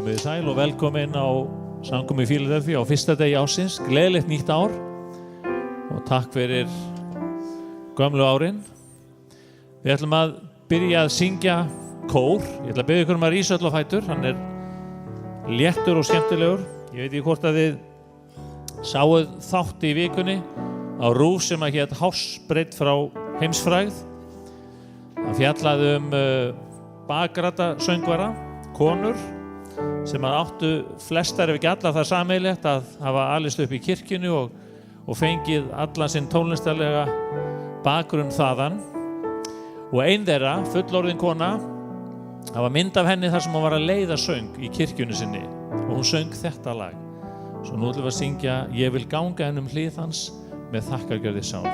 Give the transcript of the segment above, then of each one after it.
Komið sæl og velkomin á samkomu í Fíladelfíu á fyrsta degi ársins. Gleðilegt nýtt ár og takk fyrir gömlu árin. Við ætlum að byrja að syngja kór. Ég ætla að biðja ykkur að rísa öll á fætur. Hann er léttur og skemmtilegur. Ég veit ekki hvort að þið sáuð þátt í vikunni á RÚV sem að hét Hársbreidd frá heimsfrægð. Það fjallaði bakrædda söngvara, konur sem að áttu flestar ef ekki allar það sameiginlegt að hafa alist upp í kirkjunni og fengið allan sinn tónlistarlega bakgrunn þaðan. Og ein þeirra, fullorðin kona, það var mynd af henni þar sem hún var að leiða söng í kirkjunni sinni og hún söng þetta lag. Svo nú ætlum við að syngja Ég vil ganga hlið hans með þakkargjörð í sál.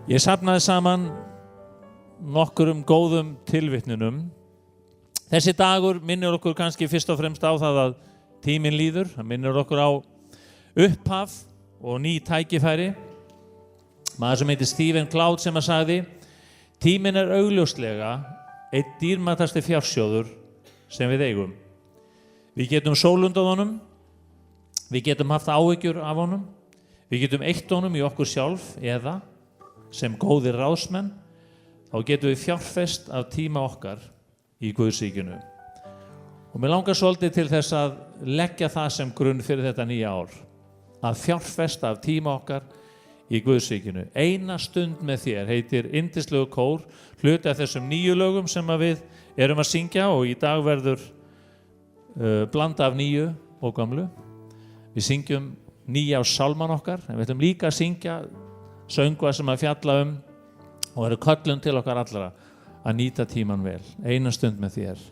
Ég safnaði saman nokkurum góðum tilvitnunum. Þessi dagur minnir okkur kannski fyrst og fremst á það að tíminn líður. Það minnir okkur á upphaf og ný tækifæri. Maður sem heitir Stephen Cloud sem að sagði: tíminn er augljóslega einn dýrmætasti fjársjóður sem við eigum. Við getum sólundað honum, við getum haft áhyggjur af honum, við getum eytt honum í okkur sjálf eða sem góðir ráðsmenn, þá getum við fjárfest af tíma okkar í Guðsríkinu. Og mér langar svolítið til þess að leggja það sem grunn fyrir þetta nýja ár. Að fjárfesta af tíma okkar í Guðsríkinu. Eina stund með þér heitir yndislegu kór, hluti af þessum nýju lögum sem við erum að syngja og í dag verður blanda af nýju og gamlu. Við syngjum nýja á sálman okkar, en við ætlum líka að syngja söngva sem að fjalla og eru köllun til okkar allra að nýta tíman vel. Eina stund með þér.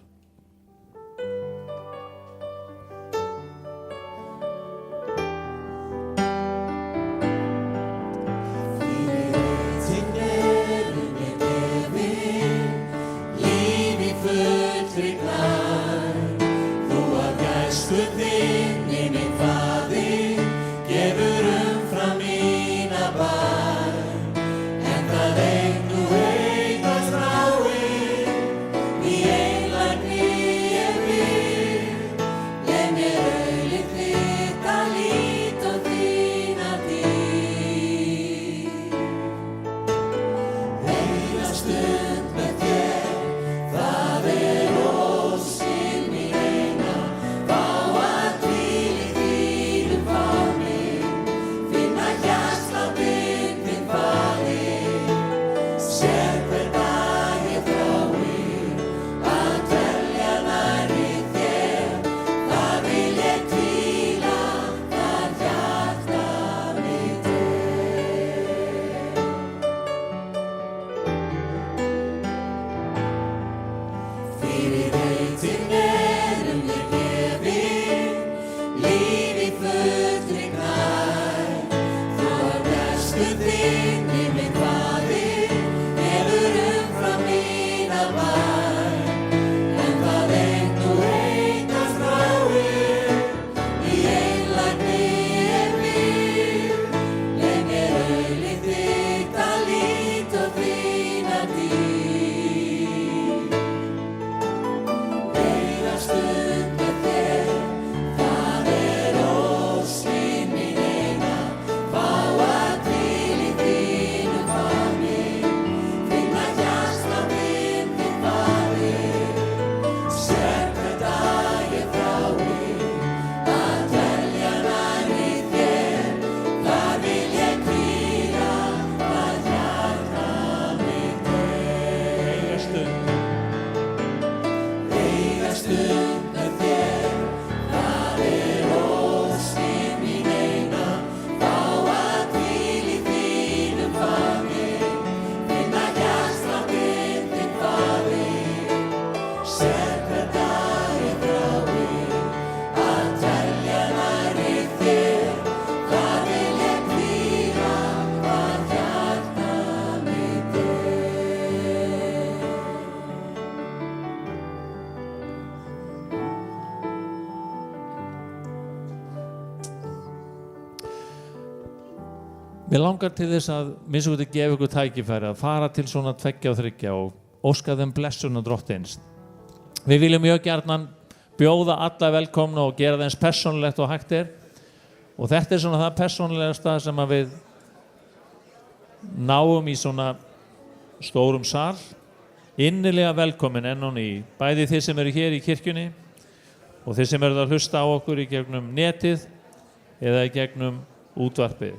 Like Mér langar til þess að minnst ykkur gefa ykkur tækifæri að fara til svona 2 og 3 og óska þeim blessunar drottins. Við viljum mjög gjarnan bjóða alla velkomna og gera það eins persónulegt og hægt og þetta svona það persónulegasta sem að við náum í svona stórum sal. Innilega velkomin enn og ný, bæði þið sem eru hér í kirkjunni og þið sem eru að hlusta á okkur í gegnum netið eða í gegnum útvarpið.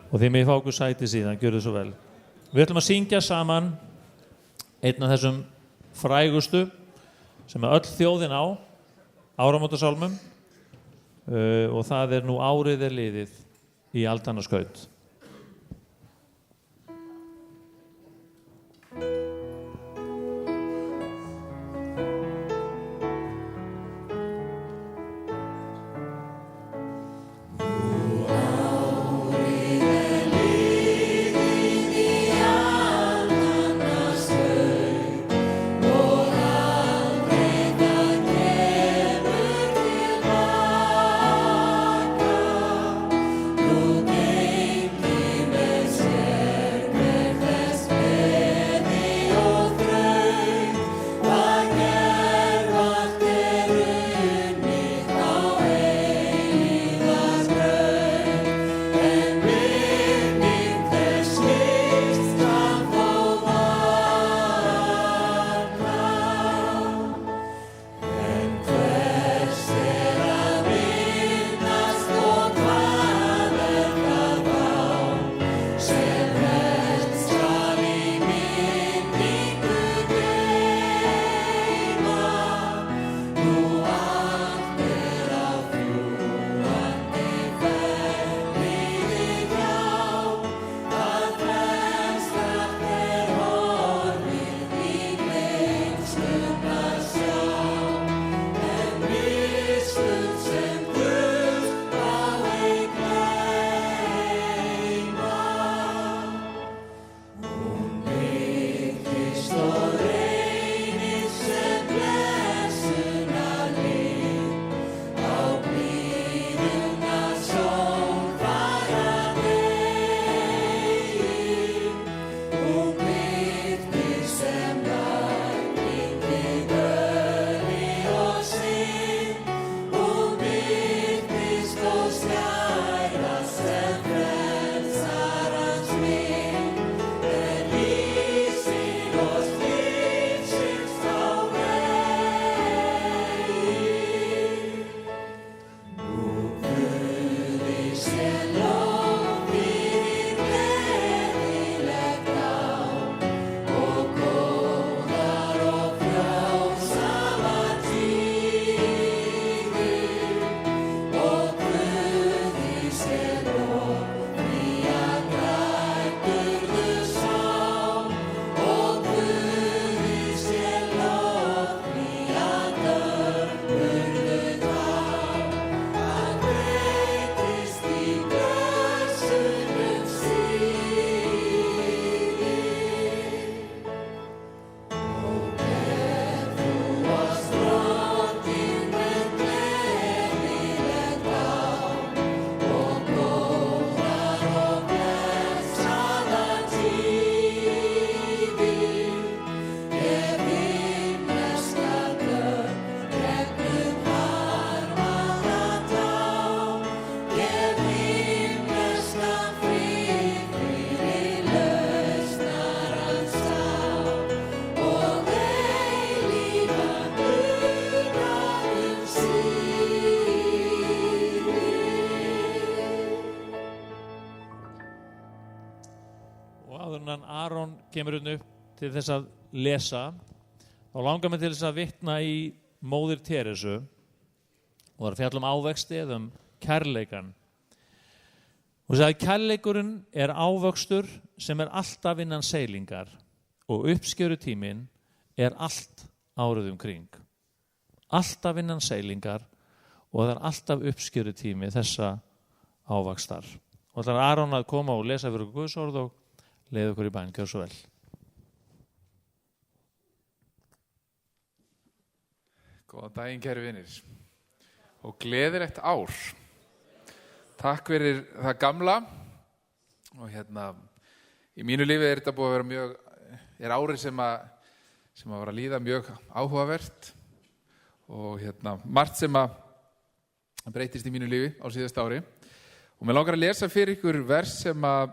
Og þið megið fá okkur sæti síðan, gjörðu svo vel. Við ætlum að syngja saman einn af þessum frægustu sem öll þjóðin á, áramótasálmum, og það nú árið liðið í aldanna skaut. Aron kemur upp til þess að lesa, þá langar mig til þess að vitna í móðir Teresu og að fjalla ávexti eða kærleikan. Hún sagði: kærleikurinn ávöxtur sem alltaf innan seilingar og uppskjörutíminn allt árið kring. Alltaf innan seilingar og það alltaf uppskjörutími þessa ávaxtar. Og það Aron að koma og lesa fyrir Guðs orð og leiða okkur í bæn. Gjör svo vel. Góðan daginn, kæru vinir, og gleðilegt ár. Takk fyrir það gamla og í mínu lífi þetta búið að vera mjög, árið sem að var að líða mjög áhugavert og margt sem að breytist í mínu lífi á síðasta ári. Og mér langar að lesa fyrir ykkur vers sem að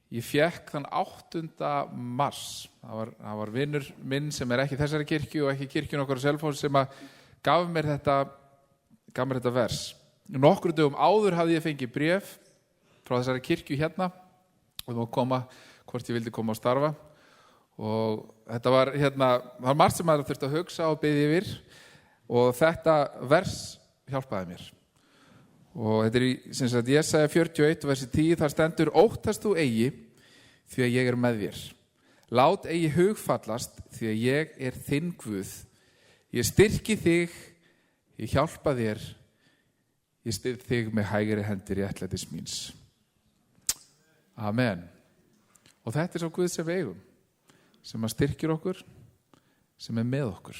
ég fékk þann 8. mars. Það var vinur minn sem ekki þessari kirkju og ekki kirkjun okkar á Selfoss sem að gaf mér þetta vers. Nokkrum dögum áður hafði ég fengið bréf frá þessari kirkju og hvort ég vildi koma og starfa. Og þetta var var margt sem maður þurfti að hugsa og biðja yfir og þetta vers hjálpaði mér. Og þetta í Jesaja 41 versi 10, þar stendur: óttast þú eigi, því að ég er með þér. Lát eigi hugfallast, því að ég er þinn Guð. Ég styrki þig, ég hjálpa þér, ég styð þig með hægri hendi réttlætis míns. Amen. Og þetta svo Guð sem við eigum, sem að styrkir okkur, sem með okkur.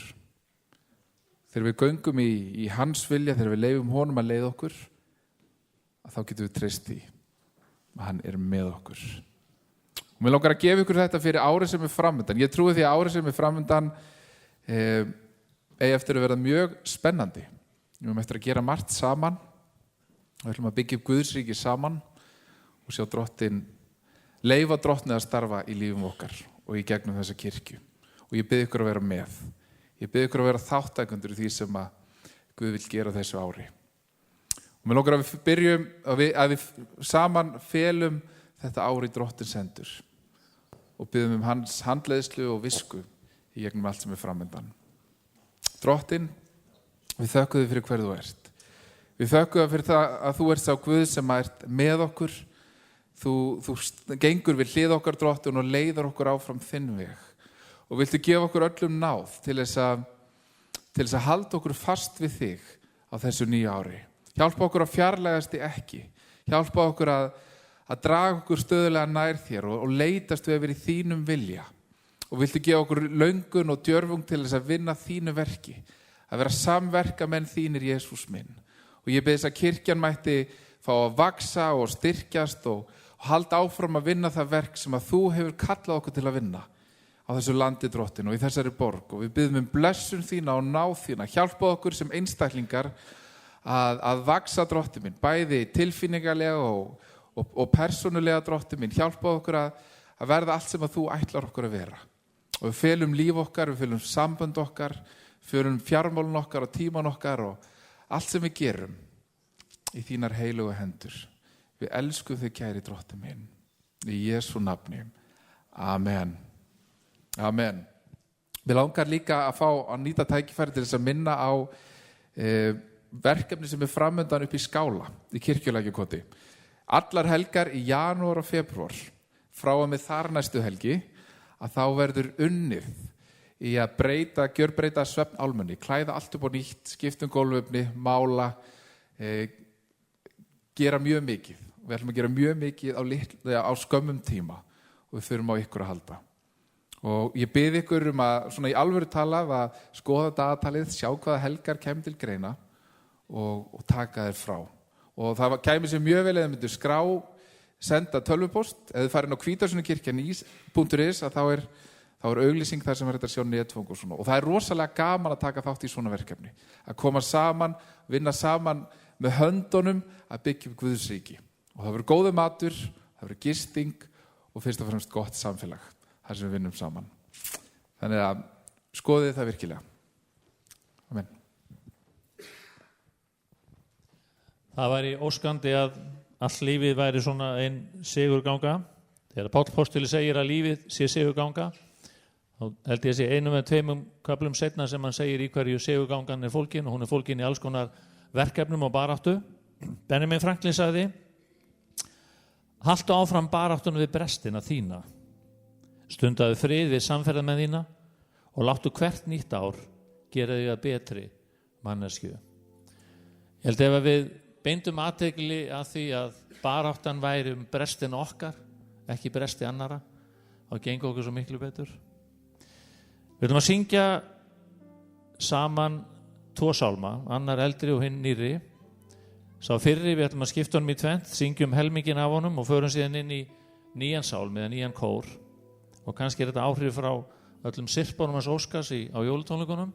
Þegar við göngum í hans vilja, þegar við leyfum honum að leiða okkur, að þá getum við treyst því að hann með okkur. Og mér langar að gefa ykkur þetta fyrir árið sem framundan. Ég trúi því að árið sem framundan eigi eftir að vera mjög spennandi. Við höfum eftir að gera margt saman. Við ætlum að byggja upp Guðs ríki saman og sjá leyfa drottni að starfa í lífum okkar og í gegnum þessa kirkju. Og ég bið ykkur að vera með. Ég bið ykkur að vera þáttakendur í því sem að Guð vill gera þessu ári. Og mér langar að við byrjum, að við saman felum þetta ári í drottins hendur og biðjum hans handleiðslu og visku í gegnum allt sem framundan. Drottinn, við þökkum þig fyrir hver þú ert. Við þökkum þig fyrir það að þú ert sá Guð sem ert með okkur. Þú gengur við hlið okkar, Drottinn, og leiðar okkur áfram þinn veg. Og viltu gefa okkur öllum náð til þess að halda okkur fast við þig á þessu nýja ári. Hjálpa okkur að fjarlægast þig ekki. Hjálpa okkur að draga okkur stöðulega nær þér og leitast við að vera í þínum vilja. Og viltu gefa okkur löngun og djörfung til þess að vinna þínu verki. Að vera samverka menn þínir, Jesús minn. Og ég bið þess að kirkjan mætti fá að vaksa og styrkjast og halda áfram að vinna það verk sem að þú hefur kallað okkur til að vinna á þessu landi, Drottinn, og í þessari borg. Og við biðjum blessun þína og náð þína. Hjálpa okkur sem einstaklingar að vaksa, Drottinn minn, bæði tilfinningarlega og persónulega, Drottinn minn. Hjálpa okkur að verða allt sem að þú ætlar okkur að vera. Og við felum líf okkar, við felum sambönd okkar, felum fjármálun okkar og tíman okkar og allt sem við gerum í þínar heilugu hendur. Við elskum þig, kæri Drottinn minn, í Jesú nafni. Amen. Amen. Við langar líka að fá að nýta tækifæri til þess að minna á verkefni sem framundan upp í Skála í Kirkjulækjarkoti. Allar helgar í janúar og febrúar, frá og með þar næstu helgi, að þá verður unnið í að gjörbreyta svefnálmunni, klæða allt upp á nýtt, skipta gólfefni, mála, gera mjög mikið. Við ætlum að gera mjög mikið á skömmum tíma og við þurfum á ykkur að halda. Og ég bið ykkur að, svona í alvöru talað, að skoða dagatalið, sjá hvaða helgar kemur til greina og taka þér frá. Og það kæmi sér mjög vel eða myndir senda tölvupóst, eða þið farin á hvítasunukirkjan.is, að þá er auglýsing þar sem er þetta að sjá netfang og svona. Og það er rosalega gaman að taka þátt í svona verkefni. Að koma saman, vinna saman með höndunum að byggja upp Guðs ríki. Og það verður góður matur, það verður gisting og fyrst og fremst gott samfélag þar sem við vinnum saman. Þannig að skoðið það virkilega. Amen. Það væri óskandi að allt lífið væri svona ein sigurganga. Þegar Páll postuli segir að lífið sé sigurganga, þá held ég að sé einum eða tveimum köflum seinna sem hann segir í hverju sigurgangan er fólkin, og hún er fólkin í alls konar verkefnum og baráttu. Benjamin Franklin sagði: haltu áfram baráttunum við brestina þína, stundaðu frið við samferðamenn þína og láttu hvert nýtt ár gera þig að betri manneskju. Ég held ef við beindum athygli að því að baráttan væri brestin okkar, ekki bresti annara, þá gengur okkur svo miklu betur. Við ætlum að syngja saman 2 sálma, annar eldri og hinn nýrri. Sá fyrri, við ætlum að skipta honum í tvennt, syngjum helminginn af honum og förum síðan inn í nýjan sálm eða nýjan kór. Og kannski þetta áhrif frá öllum sirpunum hans Óskars á jólatónleikunum.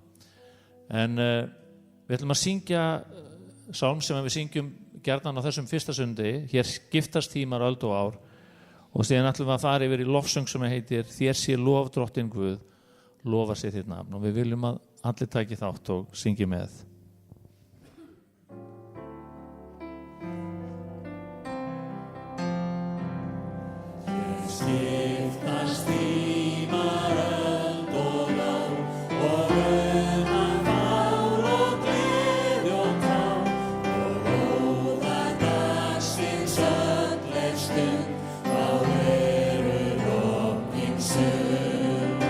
En við ætlum að syngja sálm sem við syngjum gjarnan á þessum fyrsta sundi. Hér skiptast tímar öld og ár. Og síðan ætlum við að fara yfir í lofsöng sem heitir Þér sé lof drottinn Guð, lofa sér þitt nafn. Og við viljum að allir taki þátt og syngi með. Skiptast tímar öld og ár og fár og gleði og tár og óðar dagsins öll stund þá lokinn sund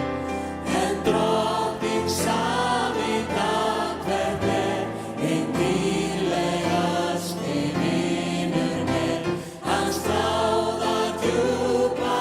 en drottinn sami dag hver hinn dýrlegasti vinur mér hans bráðar djúpa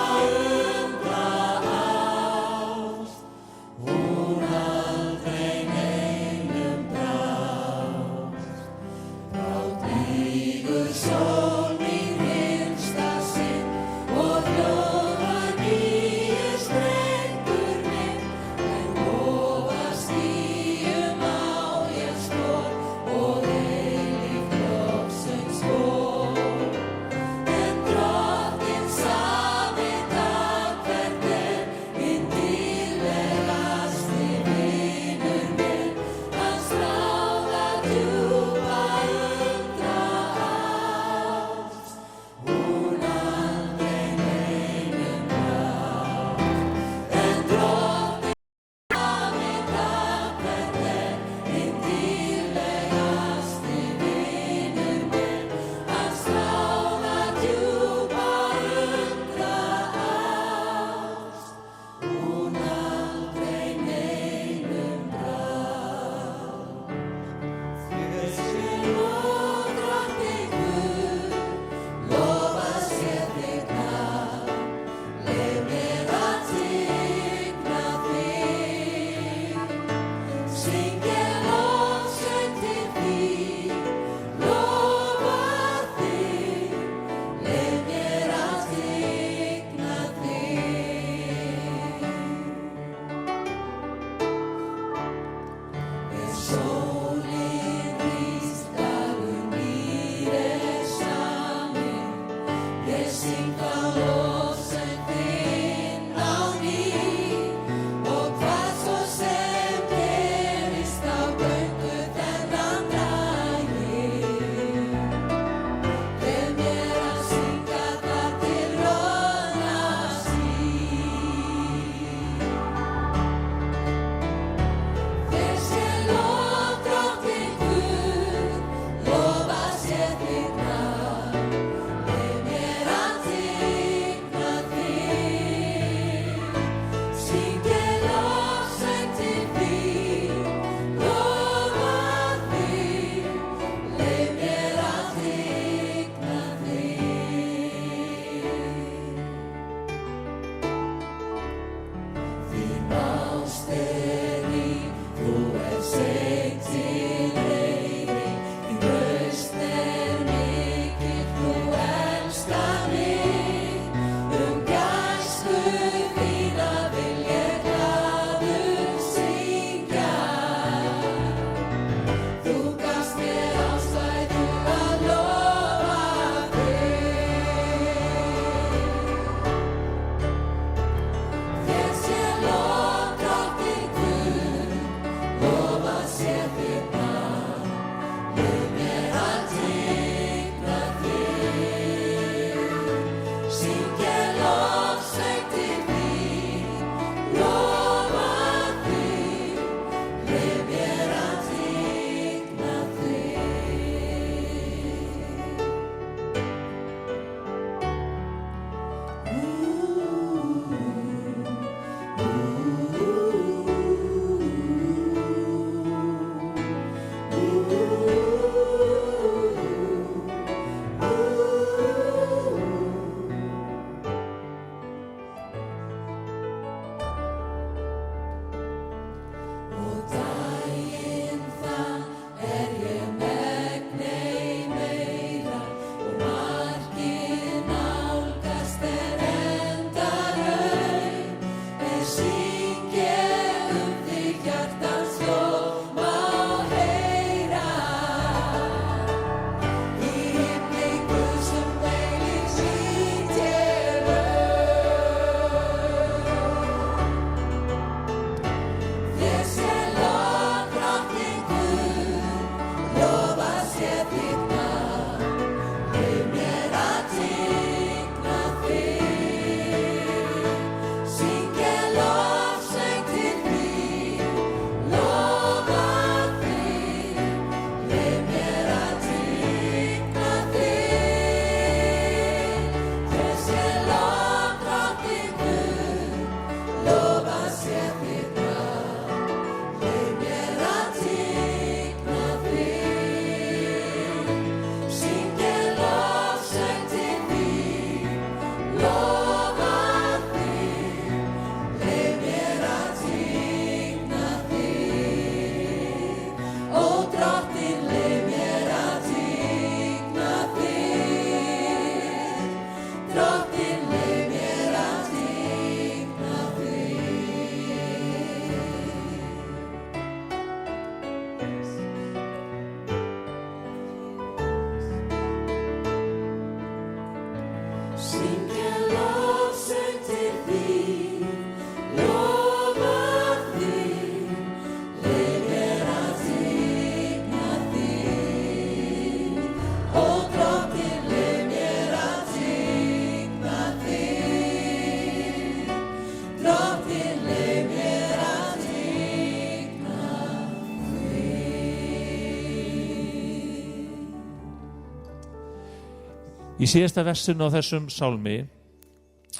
Í síðasta versinu á þessum sálmi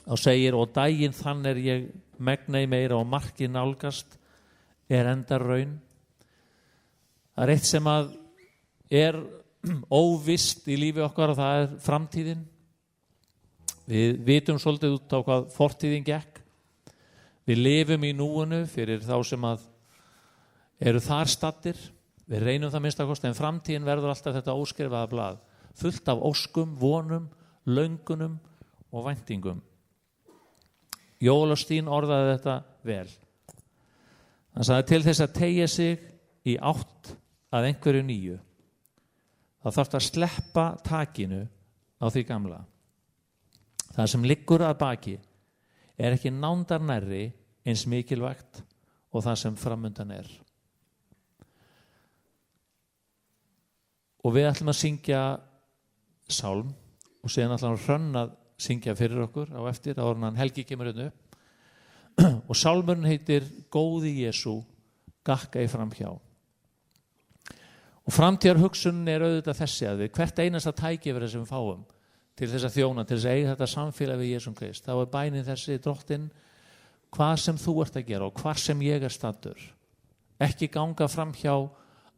þá segir: og daginn þann ég megnei meira og markið nálgast endar raun. Það eitt sem að óvist í lífi okkar og það framtíðin. Við vitum svolítið út á hvað fortíðin gekk. Við lifum í núinu fyrir þá sem að eru þar staddir. Við reynum það minnsta kosti, en framtíðin verður alltaf þetta óskrifaða blað, fullt af óskum, vonum, löngunum og væntingum. Joel Osteen orðaði þetta vel. Hann sagði: til þess að teygja sig í átt að einhverju nýju, þá þarf að sleppa takinu á því gamla. Það sem liggur að baki ekki nándar nærri eins mikilvægt og það sem framundan Og við ætlum að syngja sálm og síðan ætlum Hrönn að syngja fyrir okkur á eftir, áður en Helgi kemur hérna upp. Og sálmurinn heitir Góði Jesú, gakka ég framhjá. Og framtíðarhugsunin auðvitað þessi að við hvert einasta tækifæri sem við fáum til þess að þjóna, til þess að eiga þetta samfélag við Jesúm Krist, þá bænin þessi: Drottinn, hvað sem þú ert að gera og hvar sem ég staddur, ekki ganga framhjá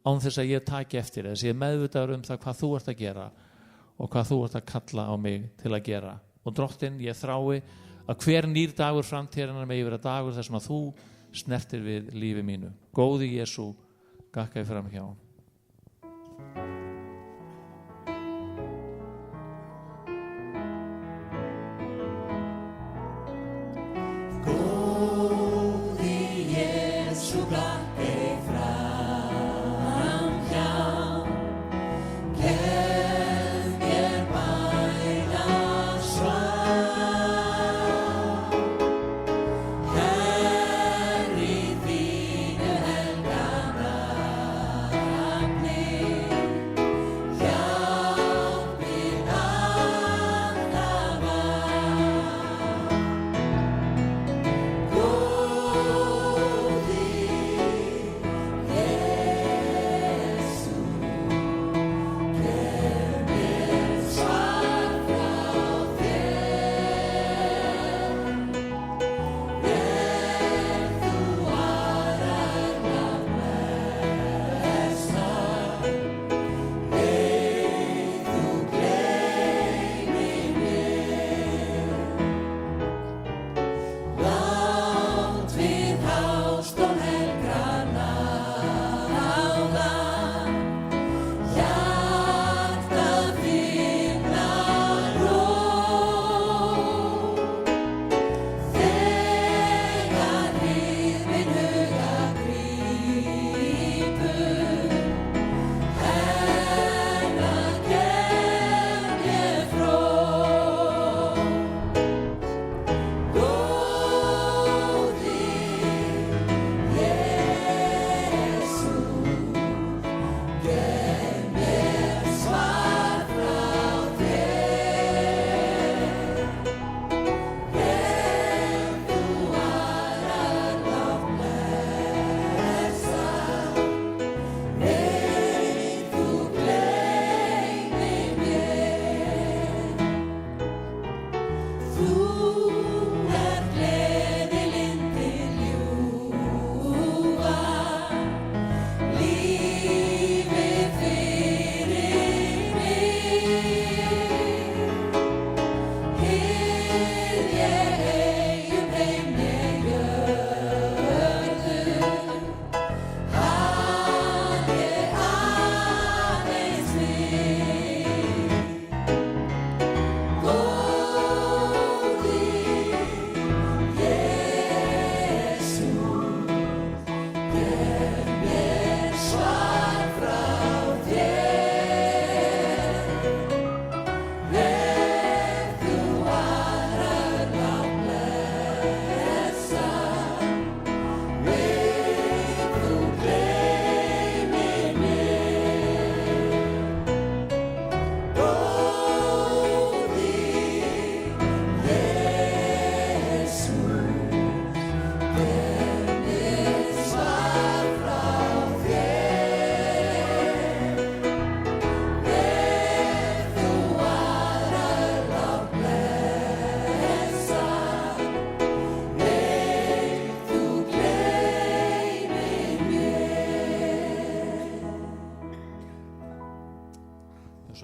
án þess að ég taki eftir þess, ég meðvitaður það hvað þú ert að gera og hvað þú ert að kalla á mig til að gera. Og Drottinn, ég þrái að hver nýr dagur framtíðarinnar megi vera dagur þar sem að þú snertir við lífi mínu. Góði Jesú, gakka ég framhjá.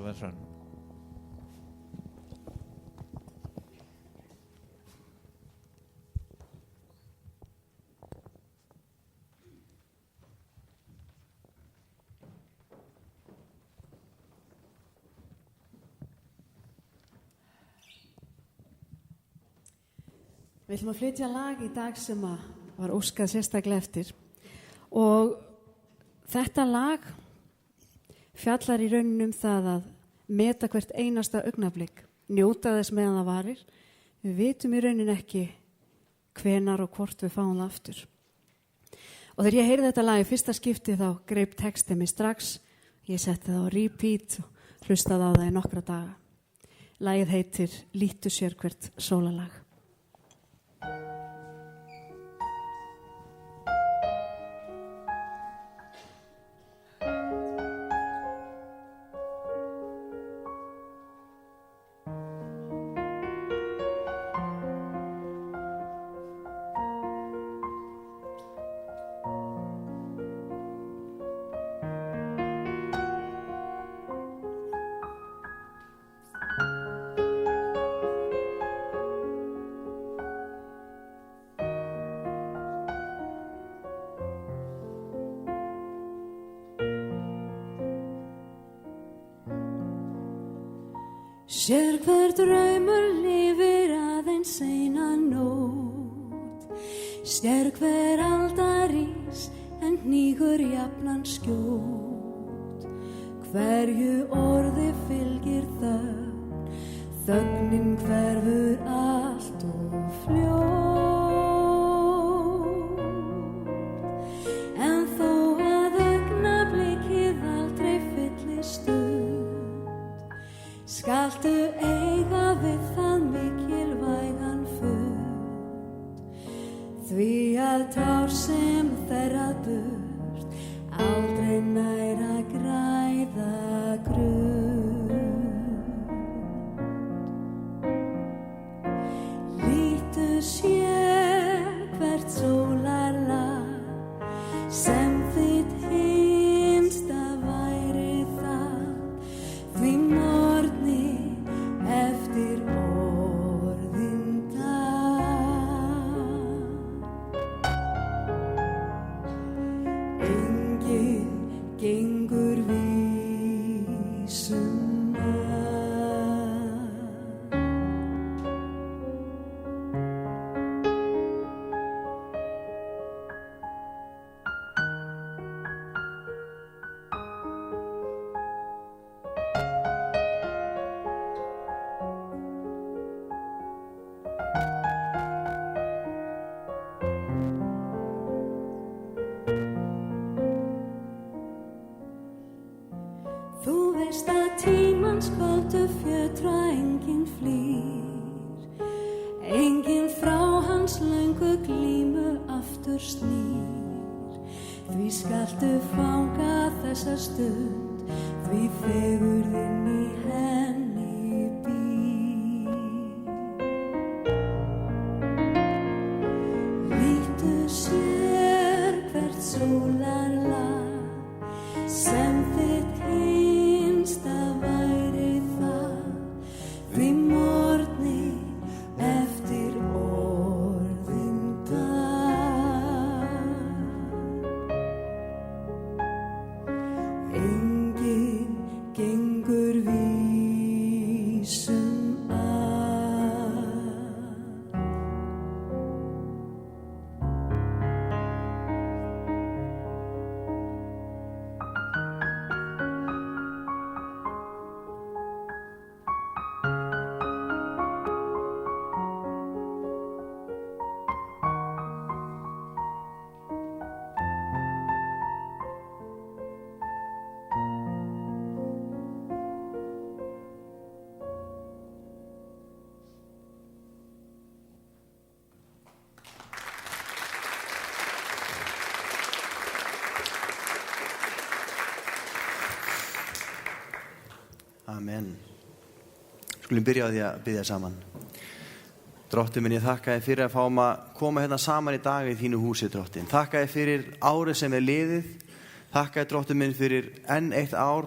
svo vel Hrönn. Við ætlum að flytja lag í dag sem var óskað sérstaklega eftir og þetta lag fjallar í rauninum það að meta hvert einasta augnablik, njóta þess meðan það varir. Við vitum í raunin ekki hvenar og hvort við fáum það aftur. Og þegar ég heyrði þetta lag í fyrsta skipti þá greip textið mig strax. Ég setti það á repeat og hlustaði á það í nokkra daga. Lagið heitir Lítu sér hvert sólarlag. Sér hver draumur lifir aðeins eina nótt, sér hver aldar rís en hnígur jafnan skjótt. Hverju orði fylgir þögn, þögnin hverfur allt og fljótt. En þó að augnablikið aldrei fyllist skaltu eiga við það mikilvægan fund, því að tár sem þerrað burt aldrei nær að græða grunn. Lítu sér hvert sólarlag sem þitt hinsta væri það, því eftir orðin dag. Enginn gengur vísum að. Þú veist að tímans kvöldu fjötra enginn flýr, enginn frá hans löngu glímu aftur snýr. Því skaltu fanga þessa stund, því fegurðin í henni býr. Lítu sér hvert sólarlag sem þitt hinsta væri það, því morgni eftir orðin dag. Enginn gengur vísum að. Amen. Skulum byrja á því að biðja saman. Drottinn minn, ég þakka þér fyrir að fáum að koma hérna saman í dag í þínu húsi, Drottinn. Þakka þér fyrir árið sem er liðið. Þakka þér, Drottinn minn, fyrir enn eitt ár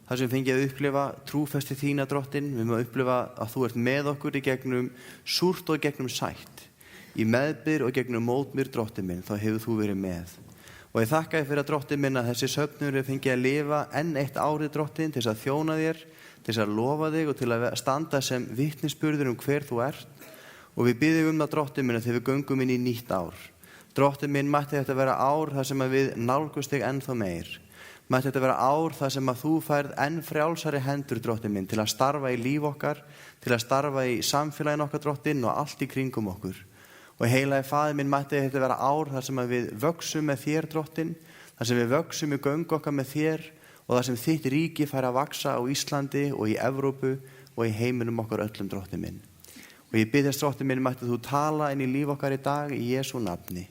þar sem við fengið að upplifa trúfesti þína, Drottinn. Við höfum að upplifa að þú ert með okkur í gegnum súrt og í gegnum sætt. Í meðbyr og í gegnum mótbyr, Drottinn minn, þá hefur þú verið með. Og ég þakka þér fyrir að, Drottinn minn, að þessi söfnur við fengið að lifa enn eitt árið, Drottinn, til þess að þjóna þér, til þess að lofa þig og til að standa sem vitnisburður hver þú ert. Og við biðjum það, Drottinn minn, að þegar við göngum inn í nýtt ár. Drottinn minn, mætti þetta vera ár þar sem að við nálgumst þig ennþá meir. Mætti þetta vera ár þar sem að þú færð enn frjálsari hendur, Drottinn minn, til að starfa í líf okkar, til að starfa í samfélaginu okkar, Drottinn, og allt í kringum okkur. Og heilagi Faðir minn, mætti þetta vera ár þar sem að við vöxum með þér, Drottinn, þar sem við vöxum í göngu okkar með þér og þar sem þitt ríki fær að vaxa á Íslandi og í Evrópu og í heiminum okkar öllum, Drottinn minn. Og ég bið þess, Drottinn minn, mætti þú tala inn í líf okkar í dag í Jesú nafni.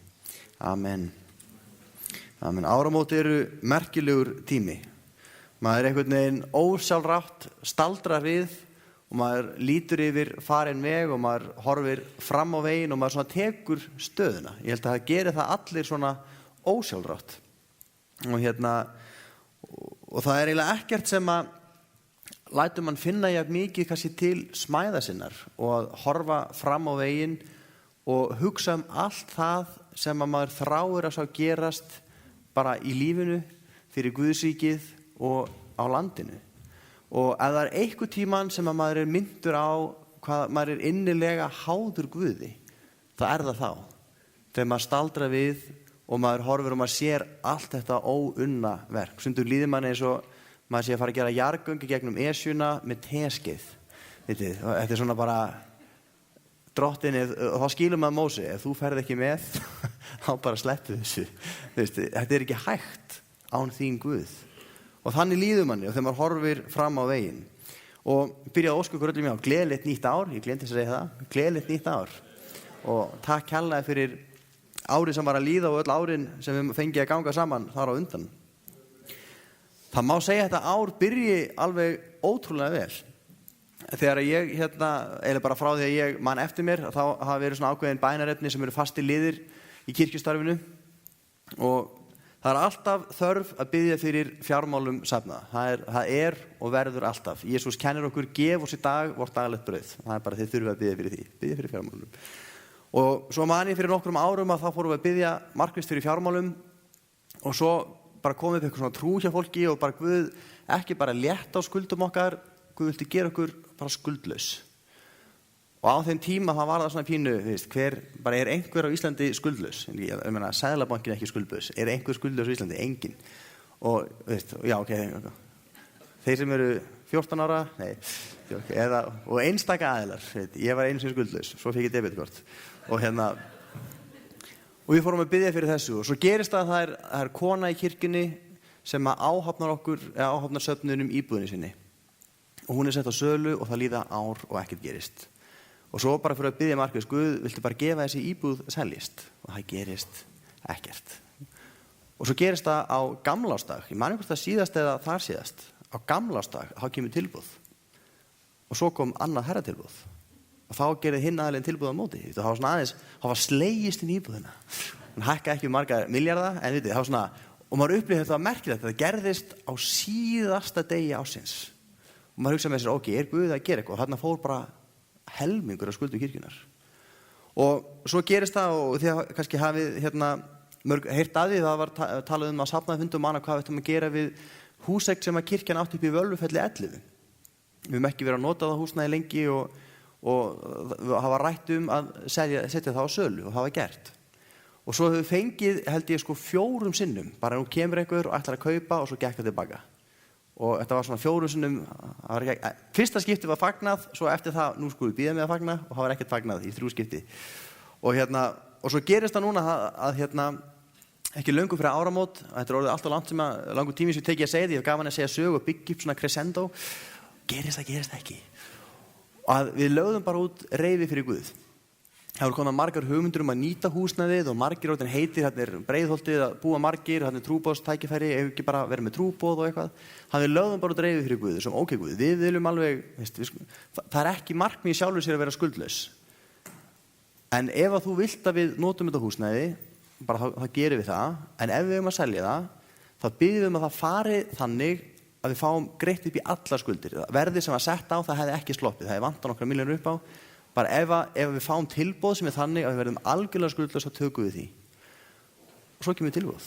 Amen. Amen. Áramót eru merkilegur tími. Maður einhvern veginn ósjálfrátt staldrar við og maður lítur yfir farinn veg og maður horfir fram á veginn og maður svona tekur stöðuna. Ég held að það gerir það allir svona ósjálfrátt. Og það er eiginlega ekkert sem að lætur mann finna jafn mikið kannski til smæða sinnar og að horfa fram á veginn og hugsa allt það sem að maður þráir að sá gerast bara í lífinu, fyrir Guðsríkið og á landinu. Og ef það er einhver tíman sem að maður er myndur á hvað maður er innilega háður Guði, það er það þá. Þegar maður staldrar við og maður horfir og maður sér allt þetta óunna verk. Stundum líður manni eins og maður sé að fara að gera jarðgöngu gegnum Esjuna með teskeið. Vitið, þetta er svona bara Drottinn, þá skilur maður Móse, ef þú ferð ekki með, þá bara slettu þessu. Þetta er ekki hægt án þín Guð. Og þannig líður manni og þegar maður horfir fram á veginn. Og byrjaði að óska ykkur öllum á gleðilegt nýtt ár, ég gleymdi að segja það, gleðilegt nýtt ár. Og takk kærlega fyrir árið sem var að líða og öll árin sem við fengið að ganga saman þar á undan. Það má segja að þetta ár byrji alveg ótrúlega vel. Þegar ég, eða bara frá því að ég man eftir mér, þá hafa verið svona ákveðin bænarefni sem eru fastir liðir í kirkjustarfinu og það er alltaf þörf að biðja fyrir fjármálum safnaða. Það er og verður alltaf. Jesús kennir okkur, gef oss í dag vort daglegt brauð. Það er bara þið þurfum að biðja fyrir því, biðja fyrir fjármálum. Og svo man ég fyrir nokkrum árum að þá fórum við að biðja markvisst fyrir fjármálum og svo bara komið upp eitthvað svona trú hjá fólki og bara Guð ekki bara létta á skuldum okkar, Guð vildi gera okkur bara skuldlaus. Og á þeim tíma það var það svona pínu, bara er einhver á Íslandi skuldlaus? Ég meina, Seðlabankin er ekki skuldlaus. Er einhver skuldlaus á Íslandi? Engin. Og, já, ok. Þeir sem eru 14 ára, nei, og einstaka aðilar. Ég var einu sem skuldlaus, svo fikk ég debitkort. Og við fórum að biðja fyrir þessu. Og svo gerist það er kona í kirkjunni sem áhafnar söfnunum íbúðinni sinni. Og hún er sett á sölu og það líða ár og ekkert gerist. Og svo bara fyrir að biðja markvís, Guð, viltu bara gefa þessi íbúð seljist? Og það gerist ekkert. Og svo gerist það á gamlársdag. Ég man hvort það síðast eða þar síðast. Á gamlársdag, þá kemur tilboð. Og svo kom annað herratilboð. Og þá gerði hinn aðeins tilboð á móti. Það var svona aðeins, það var slegist inn í íbúðina. Hann hækka ekki marga milljarða, en það var svona, og maður upplifði þetta merkilegt, þetta gerðist á síðasta degi ársins. Og maður hugsaði með sér, ok, er Guð að gera eitthvað? Og þarna fór bara helmingur af skuldum kirkjunnar. Og svo gerist það, og þið kannski hafið mörg heyrt að því, það var talað að safnaði fundum manna hvað við ættum að gera við húseign sem að kirkjan átti upp í Völvufelli 11. Við höfum ekki verið að nota það húsnæði lengi og hafa rætt að setja það á sölu og það var gert. Og svo höfum við fengið, held ég 4 sinnum, bara nú kemur einhver og ætlar að kaupa og svo gekk það tilbaka. Og þetta var svona 4 sinnum, fyrsta skipti var fagnað, svo eftir það, nú skulum við bíða með að fagna og það var ekkert fagnað í 3 skipti. Og svo gerist það núna að ekki löngu fyrir áramót, þetta er orðið allt og langur tími sem við tekið að segja því, ég gaf hann að segja sögu og byggja upp svona crescendo, gerist það ekki. Og að við lögðum bara út reiði fyrir Guð. Það voru komið margar hugmyndir að nýta húsnæðið og margir orðin heitir, hérna er Breiðholtið að búa margir, hérna er trúboðstækifæri, ef ekki bara verið með trúboð og eitthvað. Þannig við lögðum bara út reiði fyrir Guð, sem ok Guð, við viljum alveg, það er ekki markmið í sjálfu sér að vera skuldlaus. En ef að þú vilt að við notum þetta húsnæði, bara þá gerum við það, en ef við höfum að selja það, þá byggjum við að það fari þannig að við fáum greitt upp í allar skuldir. Verðið sem var sett á, það hefði ekki sloppið. Það hefði vantað nokkra milljónir upp á. Bara ef við fáum tilboð sem þannig að við verðum algjörlega skuldlaus, þá tökum við því. Og svo kemur tilboð.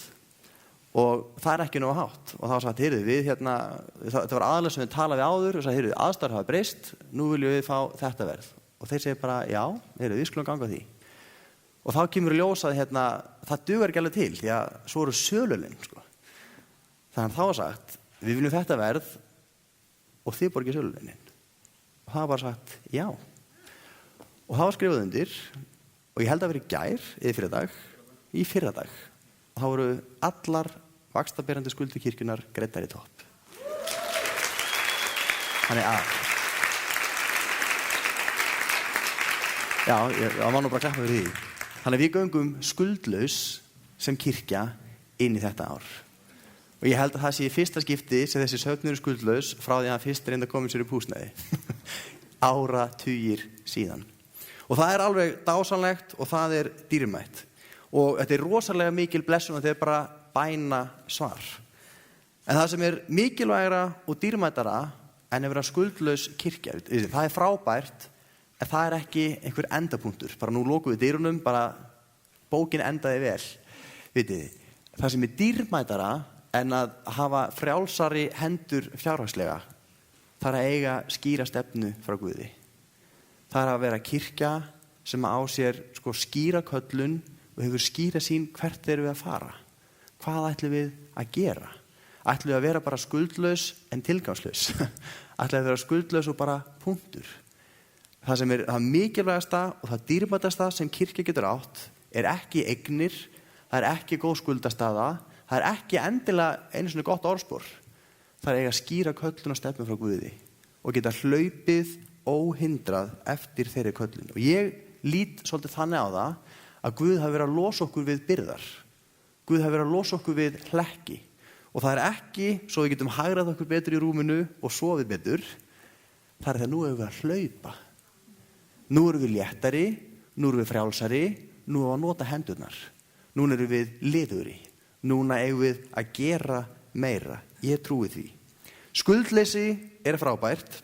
Og það ekki nógu hátt. Og þá var sagt, þetta var aðalega sem við talaði áður og sagði, aðstæður hafa breyst, nú viljum við fá þetta verð. Og þeir segir bara, já, við skulum ganga því. Og þá kemur í ljós að það dugar ekki alveg til, því að svo eru sölulinn, sko. Þannig að þá var sagt, við viljum þetta verð og þið borgið sölulinn. Og það var bara sagt, já. Og það var skrifað undir og ég held að vera í gær eða í fyrradag. Og þá voru allar vaxtaberandi skuldir kirkjunnar greiddar í topp. Þannig að já, það var nú bara að klappa fyrir því. Þannig að við göngum skuldlaus sem kirkja inn í þetta ár. Og ég held að það sé í fyrsta skipti sem þessi söfnur skuldlaus frá því að hann fyrst reynda að koma sér upp húsnæði. Áratugir síðan. Og það er alveg dásamlegt og það er dýrmætt. Og þetta er rosalega mikil blessun og þetta er bara bæna svar. En það sem er mikilvægra og dýrmættara en að vera skuldlaus kirkja, það er frábært, en það er ekki einhver endapunktur. Bara nú lokum við dyrunum, bara bókin endaði vel. Vitið þið, það sem er dýrmættara en að hafa frjálsari hendur fjárhagslega, það er að eiga skýra stefnu frá Guði. Það er að vera kirkja sem á sér skýra köllun og hefur skýra sín hvert erum við að fara. Hvað ætlum við að gera? Ætlum við að vera bara skuldlaus en tilgangslaus? Ætlum við að vera skuldlaus og bara punktur? Það sem er það mikilvægasta og það dýrmætasta sem kirkja getur átt er ekki eignir, það er ekki góð skuldastaða, það er ekki endilega einu svona gott orðspor. Það er eiga skýra köllun og stefnu frá Guði og geta hlaupið óhindrað eftir þeirri köllun. Og ég lít svolítið þannig á það að Guð hafi verið að losa okkur við byrðar. Guð hafi verið að losa okkur við hlekki. Og það er ekki svo við getum hagrað okkur betur í rúminu og sofið betur. Það er það nú erum við að hlaupa. Nú erum við léttari, nú erum við frjálsari, nú erum við að nota hendurnar. Nú erum við liðugri. Núna eigum við að gera meira. Ég trúi því. Skuldleysi er frábært.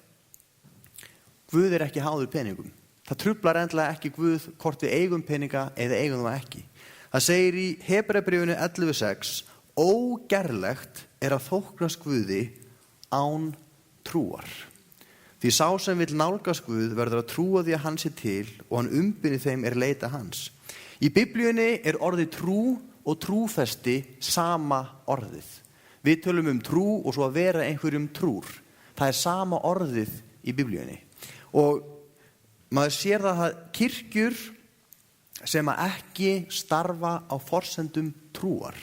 Guð er ekki háður peningum. Það truflar endilega ekki Guð hvort við eigum peninga eða eigum það ekki. Það segir í Hebreabréfinu 11:6, ógerlegt er að þóknast Guði án trúar. Því sá sem vill nálgast Guð verður að trúa því að hann sé til og hann umbyrði þeim er leita hans. Í Biblíunni er orðið trú og trúfesti sama orðið. Við tölum trú og svo að vera einhverjum trúr. Það er sama orðið í Biblíunni. Og maður sér það að kirkjur sem að ekki starfa á forsendum trúar,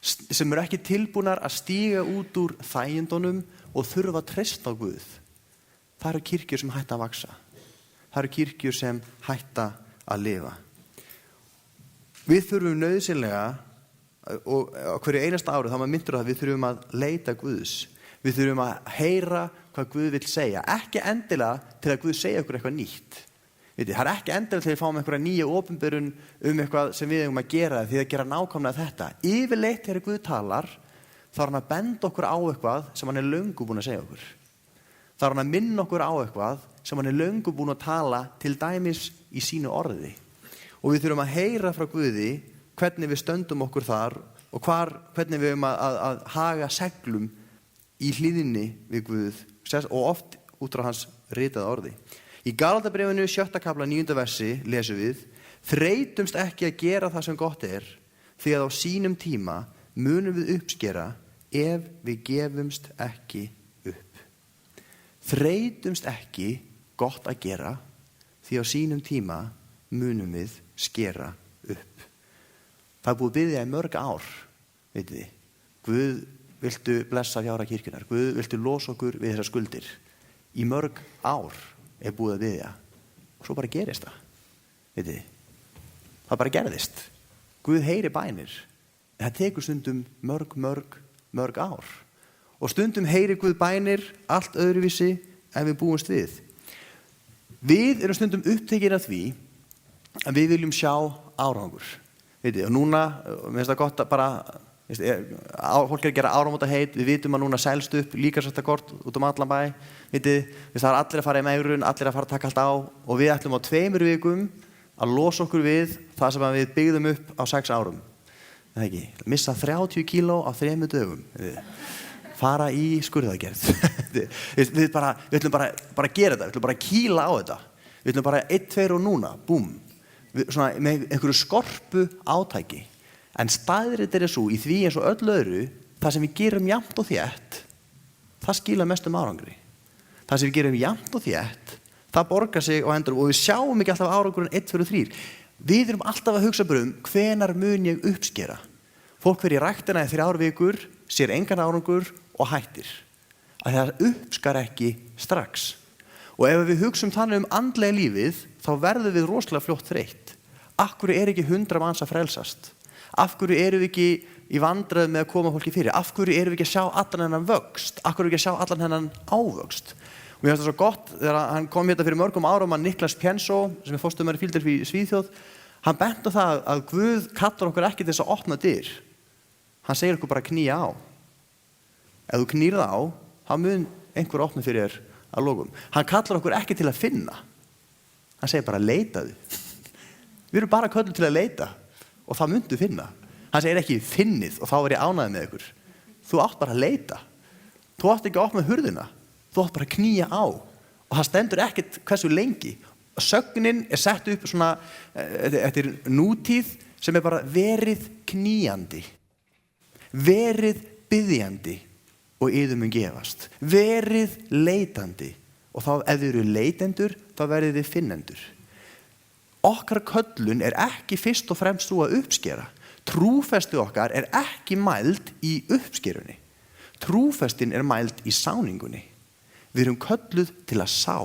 sem eru ekki tilbúnar að stíga út úr þægindunum og þurfa að treysta á Guð, það eru kirkjur sem hætta að vaksa. Það eru kirkjur sem hætta að lifa. Við þurfum nauðsynlega, og á hverju einasta ári þá maður myndur að við þurfum að leita Guðs. Við þurfum að heyra hvað Guð vill segja. Ekki endilega til að Guð segja okkur eitthvað nýtt. Það er ekki endilega til að fáum einhverja nýja opinberun eitthvað sem við eigum að gera því að gera nákvæmlega þetta. Yfirleitt þegar Guð talar, þá er hann að benda okkur á eitthvað sem hann er löngu búin að segja okkur. Þá er hann að minna okkur á eitthvað sem hann er löngu búin að tala til dæmis í sínu orði. Og við þurfum að heyra frá Guði hvernig við stöndum okkur þar og hvernig við eigum að haga seglum í hlýðinni við Guð og oft út frá hans ritaða orði. Í Galatabréfinu 7. kafla 9. versi lesum við: þreytumst ekki að gera það sem gott er, því að á sínum tíma munum við uppskera ef við gefumst ekki upp. Þreytumst ekki gott að gera, því á sínum tíma munum við skera upp. Það er búið að biðja í mörg ár, veitir þið. Guð, viltu blessa fjárhag kirkjunnar? Guð, viltu losa okkur við þessar skuldir? Í mörg ár er búið að biðja. Og svo bara gerist það. Veitir þið? Það bara gerðist. Guð heyri bænir. En það tekur stundum mörg ár. Og stundum heyri Guð bænir allt öðruvísi en við búumst við. Við erum stundum upptekið af því að við viljum sjá árangur. Veitir þið? Og núna, mér finnst það gott að bara fólk að gera áramótaheit, við vitum að núna selst upp líkamsræktarkort út allan bæ, vitið, það er allir að fara í megrun, allir að fara að taka allt á og við ætlum á 2 vikum að losa okkur við það sem við byggðum upp á 6 árum. Það ekki, missa 30 kíló á 3 dögum, fara í skurðaðgerð. við ætlum bara að gera þetta, við ætlum bara að kýla á þetta. Við ætlum bara 1, 2 og núna, búm. Svona með einhverju skorpu átæki. En staðreyndin svo í því eins og öll öðru, það sem við gerum jafnt og þétt, það skilar mestum árangri. Það sem við gerum jafnt og þétt, það borgar sig á endur og við sjáum ekki alltaf árangurinn 1, 2 og 3. Við erum alltaf að hugsa hvenær mun ég uppskera. Fólk fer í ræktina í 3 vikur, sér engan árangur og hættir. Að það uppskar ekki strax. Og ef við hugsum þannig andlega lífið, þá verðum við rosalega fljótt þreytt. Af hverju ekki 100 manns að frelsast? Af hverju við ekki í vandræðum með að koma fólki fyrir? Af hverju við ekki að sjá allan hennan vöxt? Af hverju ekki að sjá allan hennan ávöxt? Og mér finnst það svo gott þegar hann kom hérna fyrir mörgum árum að Niklas Pjensó, sem forstöðumaður í Philadelphia í Svíþjóð, hann benti á það að Guð kallar okkur ekki til þess að opna dyr. Hann segir okkur bara að knýja á. Ef þú knýr það á, þá mun einhver opna fyrir þér að lokum. Hann kallar okkur ekki til að finna. Hann segir bara leitaðu. Við erum bara kölluð til að leita og það muntu finna. Hann segir ekki finnið og þá ég ánægður með ykkur. Þú átt bara að leita. Þú átt ekki að opna hurðina. Þú átt bara að knýja á. Og það stendur ekkert hversu lengi. Sögnin sett upp svona eftir nútíð sem bara verið knýjandi. Verið biðjandi og yður mun gefast. Verið leitandi og þá ef þið eru leitendur þá verðið þið finnendur. Okkar köllun ekki fyrst og fremst svo að uppskera. Trúfesti okkar ekki mæld í uppskerunni. Trúfestin mæld í sáningunni. Við erum kölluð til að sá.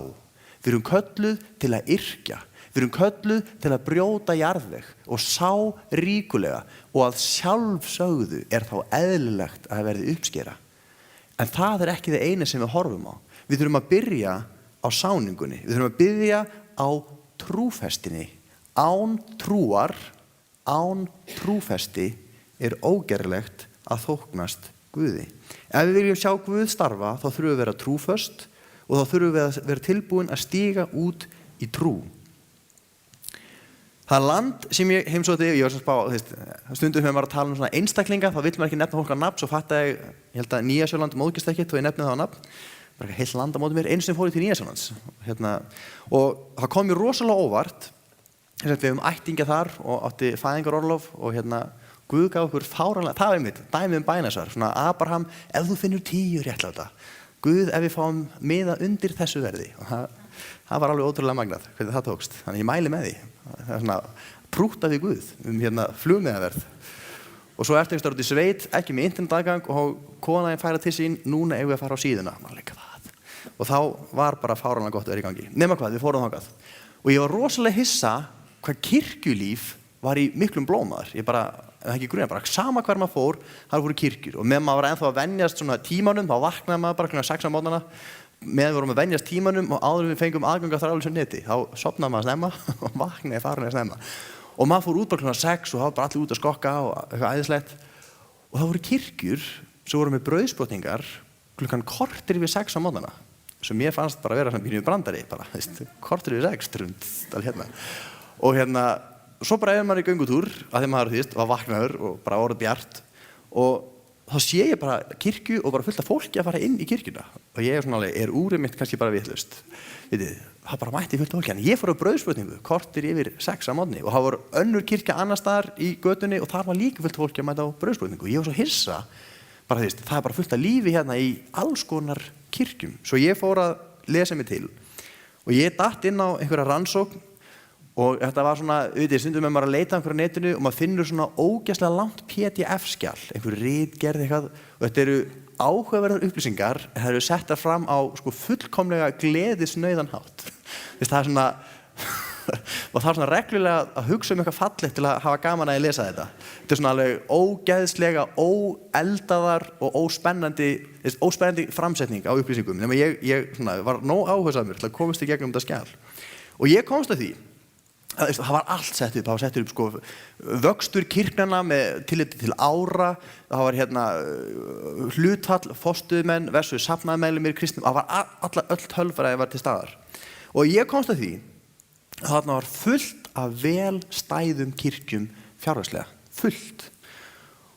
Við erum kölluð til að yrkja. Við erum kölluð til að brjóta jarðveg og sá ríkulega og að sjálfsögðu þá eðlilegt að það verði uppskera. En það ekki það eina sem við horfum á. Við þurfum að byrja á sáningunni. Við þurfum að byrja á trúfestinni. Án trúar, án trúfesti ógerlegt að þóknast Guði. Ef við viljum sjá Guð starfa, þá þurfum við að vera trúföst og þá þurfum við að vera tilbúin að stíga út í trú. Það land sem ég heimsótti, ég var svo spá, stundum þegar maður að tala svona einstaklinga, þá vill maður ekki nefna fólk á nafn, svo fattaði ég held að Nýja-Sjáland móðgist ekkert og ég nefni það á nafn. Bara heilt land á móti mér, einu sem fór ég til Nýja-Sjálands. Og það kom mér rosalega óvart, við höfum ættingja þar og átti fæðingarorlof og Guð gaf okkur fáránlega, það einmitt, dæmið bænasvar, svona Abraham, ef þú finnur 10 réttláta, Guð ef við fáum miða undir þessu verði. Og það var alveg ótrúlega magnað, hvernig það tókst. Þannig ég mæli með því. Það svona prútta við Guð flugmiðaverð. Og svo ertu einhvers staðar út í sveit, ekki með internetaðgang og konaðin færa til sín, núna eigum við að fara á síðuna. Og þá var bara fáránlega gott að vera í gangi. Nema hvað, við fórum þangað. Og ég var rosalega hissa hvað kirkjulíf var í miklum blómaður. Ég bara, það ekki grunna, bara sama hver maður fór, það voru kirkjur. Og meðan maður var ennþá að venjast svona tímanum, þá vaknaði maður bara kl. 6 á morgnana, meðan við vorum að venjast tímanum og áður við fengum aðgang að þráðlausu neti. Þá sofnaði maður snemma og vaknaði farin snemma. Og maður fór út bara kl. 6 og þá var bara allir út að skokka og eitthvað æðislegt. Og það voru kirkjur sem voru með brauðsbrotningar klukkan korter yfir 6 á morgnana. Sem mér fannst bara vera svona brandari, bara, korter yfir 6, trund, Og svo bara maður í göngutúr að þeim maður var vaknaður og bara orðið bjart og þá sé ég bara kirkju og bara fullt af fólki að fara inn í kirkjuna og ég svona alveg, úrið mitt kannski bara vitlaust. Það bara mætti fullt af fólki en ég fór á brauðsbrotningu, korter yfir 6 á morgni og það voru önnur kirkja annars staðar í götunni og þar var líka fullt af fólki að mæta á brauðsbrotningu og ég var svo hissa bara það bara fullt af lífi í alls konar kirkjum. Svo ég fór að lesa mig til og ég datt inn á einhverja rannsókn og þetta var svona, stundum með maður að leita einhverju netinu og maður finnur svona ógeðslega langt PDF-skjal, einhver ritgerð eitthvað og þetta eru áhugaverðar upplýsingar en það eru settar fram á fullkomlega gleðisnauðan hátt. Það er svona og það er svona reglulega að hugsa eitthvað fallegt til að hafa gaman að lesa þetta. Þetta er svona alveg ógeðslega, óeldaðar og óspennandi framsetning á upplýsingum. Nema ég svona, var nóg áhugasamur til að komast í gegnum þetta skjal. Og ég komst að því það var allt sett upp, það var sett upp sko, vöxtur kirknanna með tilliti til ára, það var hlutfall forstöðumenn versus safnaðarmeðlimir kristnum, það var öll tölfræði var til staðar. Og ég komst að því að þarna var fullt af vel stæðum kirkjum fjárhagslega, fullt.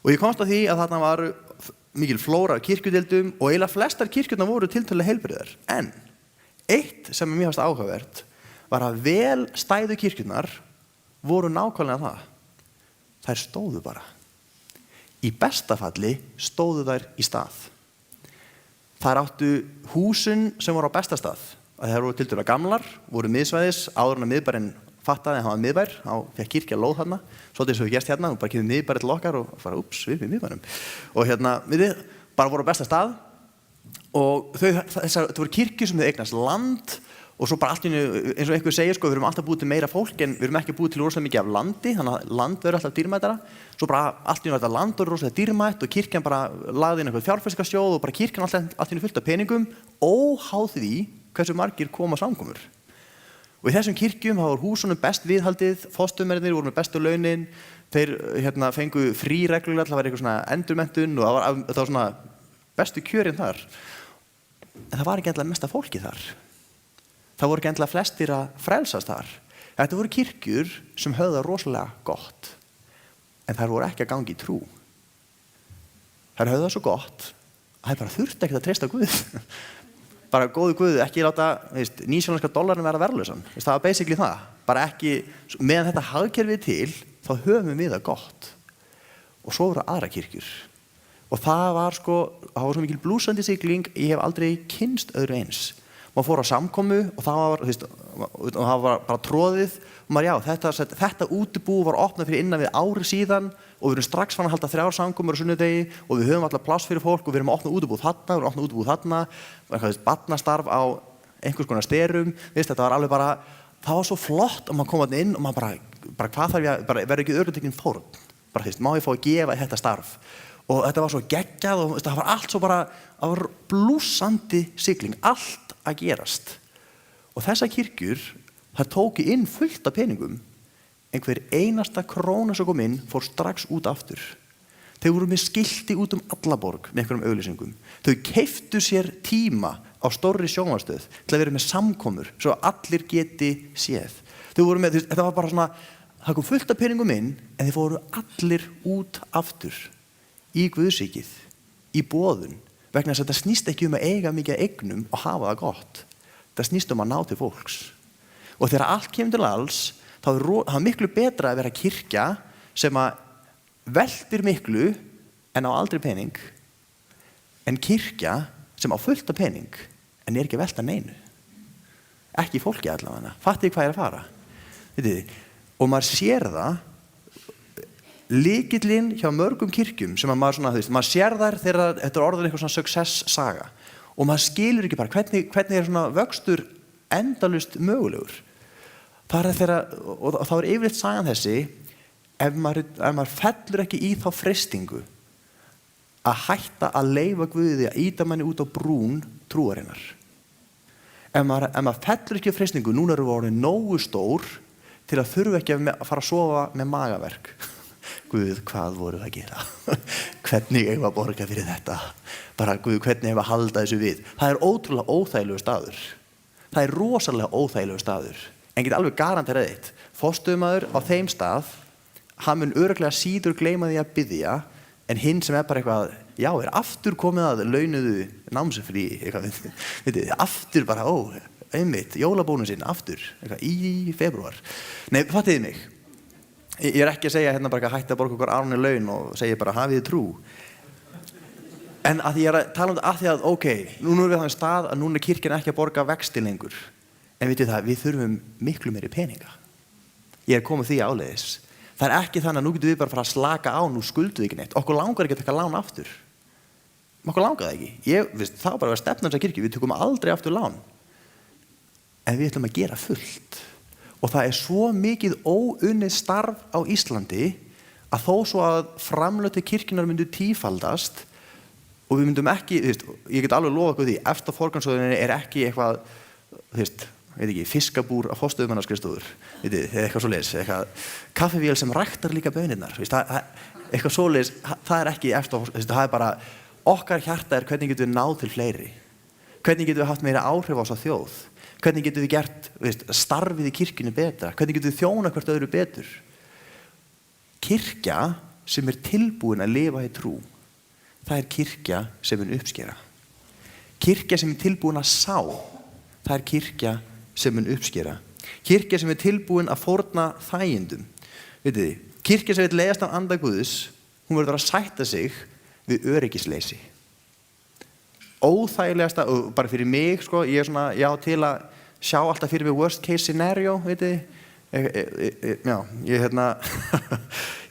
Og ég komst að því að þarna var mikil flóra af kirkjudeildum og eiginlega flestar kirkjurnar voru tiltölulega heilbrigðar. En eitt sem mér fannst áhugavert var að vel stæðu kirkjurnar voru nákvæmlega það. Þær stóðu bara. Í besta falli stóðu þær í stað. Þær áttu húsin sem voru á besta stað. Þær voru tiltölulega gamlar, voru miðsvæðis, áður en að miðbærinn fattaði að hann var miðbær, þá fékk kirkja lóð þarna, svolítið eins og við gerst hérna, hún bara kemur miðbæri til okkar og fara, við erum í miðbærum. Og við bara voru á besta stað og þetta voru kirkjur sem þau eignast land og svo bara allt í einu, eins og einhver segir, sko, við erum alltaf búið til meira fólk en við erum ekki búið til rosalega mikið af landi, þannig að land verður alltaf dýrmætara. Svo bara allt í einu var þetta land verður rosalega dýrmætt og kirkjan bara lagði inn einhvern fjárfestingarsjóð og bara kirkjan allt í einu fullt af peningum, óháð því hversu margir koma samkomur. Og í þessum kirkjum þá var húsunum best viðhaldið, forstöðumennirnir voru með bestu launin, þeir fengu frí reglulega til að vera eitthvað svona endurmenntun og það var svona bestu kjörin þar. En það var ekki endilega mesta fólki þar. Það voru ekki endilega flestir að frelsast þar. Þetta voru kirkjur sem höfðu það rosalega gott, en þær voru ekki að gangi í trú. Þær höfðu það svo gott að þær bara þurfti ekkert að treysta Guð. Bara góðu Guð, ekki láta nýsjálenska dollarin vera verðlausan. Það var basically það. Bara ekki, meðan þetta hagkerfið til, þá höfum við það gott. Og svo voru aðra kirkjur. Og það var svo mikil blúsandi sigling, ég hef aldrei kynnst öðru eins. Maður fór á samkomu og það var bara tróðið og maður, þetta útibú var opnað fyrir innan við ári síðan og við erum strax fann að halda 3 samkomur á sunnudegi og við höfum alltaf pláss fyrir fólk og við erum að opna útibú þarna, við erum að opna útibú þarna, barnastarf á einhvers konar styrum, þetta var alveg bara, það var svo flott og maður kom þarna inn og maður bara hvað þarf ég, verður ekki örutekinn fórn, bara má ég fá að gefa þetta starf. Og þetta var svo geggjað og það var allt svo bara, það var blúsandi sigling, allt að gerast. Og þessar kirkjur, það tóki inn fullt af peningum, einhver einasta króna sem kom inn fór strax út aftur. Þau voru með skilti út alla borg með einhverjum auglýsingum. Þau keyptu sér tíma á stórri sjónvarpsstöð til að vera með samkomur svo að allir geti séð. Þau voru með, þetta var bara svona, það kom fullt af peningum inn en þeir fóru allir út aftur. Í Guðsríkið, í boðun, vegna þess að þetta snýst ekki að eiga mikið eignum og hafa það gott. Það snýst að ná til fólks. Og þegar allt kemur til alls, þá er það miklu betra að vera kirkja sem að veltir miklu en á aldrei pening, en kirkja sem á fullt af pening en er ekki að velta neinu. Ekki fólki allavega. Fattið hvað er að fara. Vitið, og maður sér það, lykillinn hjá mörgum kirkjum sem að maður sér þær þegar þetta er orðin eitthvað svona success saga og maður skilur ekki bara hvernig er svona vöxtur endalaust mögulegur. Það er þegar, og þá er yfirleitt sagan þessi, ef maður fellur ekki í þá freistingu að hætta að leyfa Guði að ýta manni út á brún trúarinnar. Ef maður fellur ekki í freistingu, núna erum við orðin nógu stór til að þurfa ekki að fara að sofa með magaverk. Guð, hvað voru það að gera? Hvernig eigum að borga fyrir þetta? Bara, Guð, hvernig eigum að halda þessu við? Það er ótrúlega óþægilegu staður. Það er rosalega óþægilegu staður. En get alveg garanterað eitt. Forstöðumaður á þeim stað, hann mun örugglega síður gleyma því að biðja, en hinn sem er bara eitthvað, já, er aftur komið að launuðu námsfrí, eitthvað, aftur bara, einmitt, jólabónusinn, aftur, eitthvað, í febrúar. Nei, fattiði mig. Ég er ekki að segja hérna bara að hætta að borga okkur árni laun og segja bara hafið trú. En að ég er að tala þetta að því að, núna erum við á þann stað að núna er kirkjan ekki að borga vexti lengur. En vitið það, við þurfum miklu meiri peninga. Ég er komið því áleiðis. Það er ekki þannig að nú getum við bara að fara að slaka á, nú skulduð ekki neitt. Okkur langar ekki að taka lán aftur. Okkur langar það ekki. Það var bara að stefna þessa kirkju, við tökum aldrei aftur lán. En við ætlum að gera fullt. Og það er svo mikið óunnið starf á Íslandi að þó svo að framlög til kirkjunnar myndu tífaldast og við myndum ekki, ég get alveg lofa ykkur því, eftir forgangsröðuninni er ekki eitthvað, veit ekki, fiskabúr á forstöðumannaskrifstofur, veit þið, eitthvað svoleiðis, eitthvað kaffivél sem ræktar líka bönirnar, veist, eitthvað svoleiðis, það ekki eftir, það bara, okkar hjarta hvernig getum við náð til fleiri, hvernig getum við haft meira áhrif á þessa þjóð, hvernig getum við gert, veist, starfið í kirkjunni betra, hvernig getum við þjóna hvert öðru betur. Kirkja sem tilbúin að lifa í trú, það kirkja sem uppskera. Kirkja sem tilbúin að sá, það kirkja sem uppskera. Kirkja sem tilbúin að fórna þægindum. Vitið þið, kirkja sem leiðast af anda Guðs, hún verður að sætta sig við öryggisleysi. Óþægilegasta, og bara fyrir mig, sko, ég svona, já, til að sjá alltaf fyrir mig worst case scenario, vitið þið. Já, ég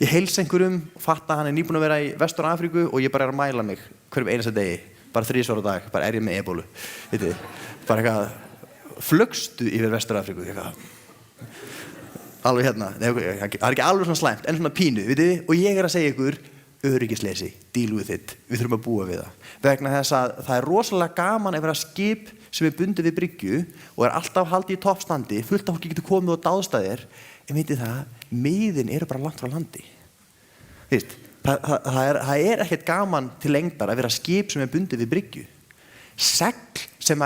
heils einhverjum og fatta að hann nýbúinn að vera í Vestur-Afríku og ég bara að mæla mig hverjum einasta degi, bara 3 á dag, bara ég með ebólu, vitið þið, bara eitthvað flugstu yfir Vestur-Afríku, eitthvað, alveg það ekki alveg svona slæmt, en svona pínu, vitið þið, og ég að segja ykkur, öryggisleysi, deal with it, við þurfum að búa við það, vegna þess að það rosalega gaman að vera skip sem bundið við bryggju og alltaf haldið í toppstandi, fullt af fólki getur komið á dáðstæðir, en veitir það, miðin eru bara langt frá landi. Veist, það ekkert gaman til lengdar að vera skip sem bundið við bryggju. Segl sem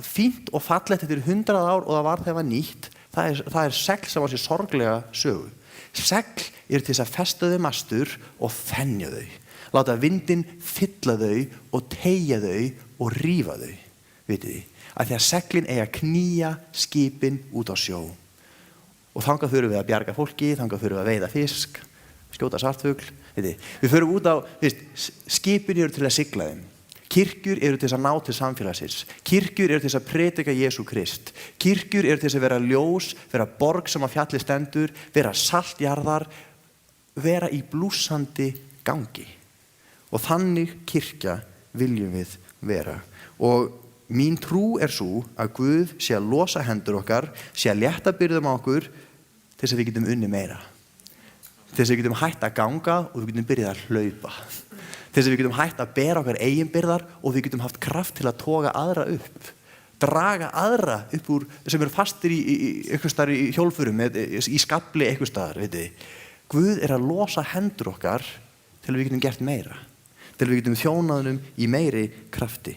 fínt og fallegt eftir 100 ár og það var þegar það var nýtt, það segl sem á sér sorglega sögu. Segl eru til þess að festa þau mastur og þenja þau. Láta vindinn fylla þau og teygja þau og rífa þau. Vitið þið, að því að seglin eiga að knýja skipin út á sjó. Og þangað þurfum við að bjarga fólki, þangað þurfum við að veiða fisk, skjóta svartfugl. Við förum út á, skipin eru til að sigla þeim. Kirkjur eru til þess að ná til samfélagsins. Kirkjur eru til þess að predika Jesú Krist. Kirkjur eru til þess að vera ljós, vera borg sem á fjalli stendur, vera saltjarðar, vera í blússandi gangi. Og þannig kirkja viljum við vera. Og mín trú svo að Guð sé að losa hendur okkar, sé að létta byrðum á okkur til þess að við getum unnið meira. Til þess að við getum hætt að ganga og við getum byrjað að hlaupa. Til þess að við getum hætt að bera okkar eigin byrðar og við getum haft kraft til að toga aðra upp. Draga aðra upp úr sem eru fastir í einhvers staðar í hjólfurum, í skafli einhvers staðar, veit þið. Guð að losa hendur okkar til að við getum gert meira. Til að við getum þjónaðunum í meiri krafti.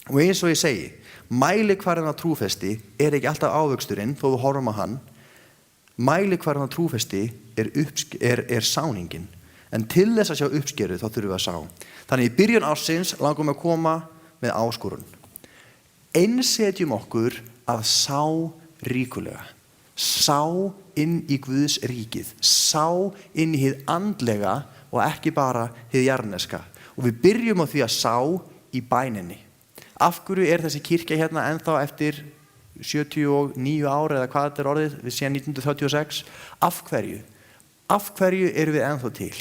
Og eins og ég segi, mælikvarðinn á trúfesti ekki alltaf ávöxturinn þó við horfum á hann. Mælikvarðinn á trúfesti sáningin. En til þess að sjá uppskeru þá þurfum við að sá. Þannig í byrjun ársins langum við að koma með áskorun. Einsetjum okkur að sá ríkulega. Sá inn í Guðs ríkið. Sá inn í hið andlega og ekki bara hið jarneska. Og við byrjum á því að sá í bæninni. Af hverju þessi kirkja hérna ennþá eftir 79 ár eða hvað þetta orðið, við séum 1936? Af hverju? Af hverju erum við ennþá til?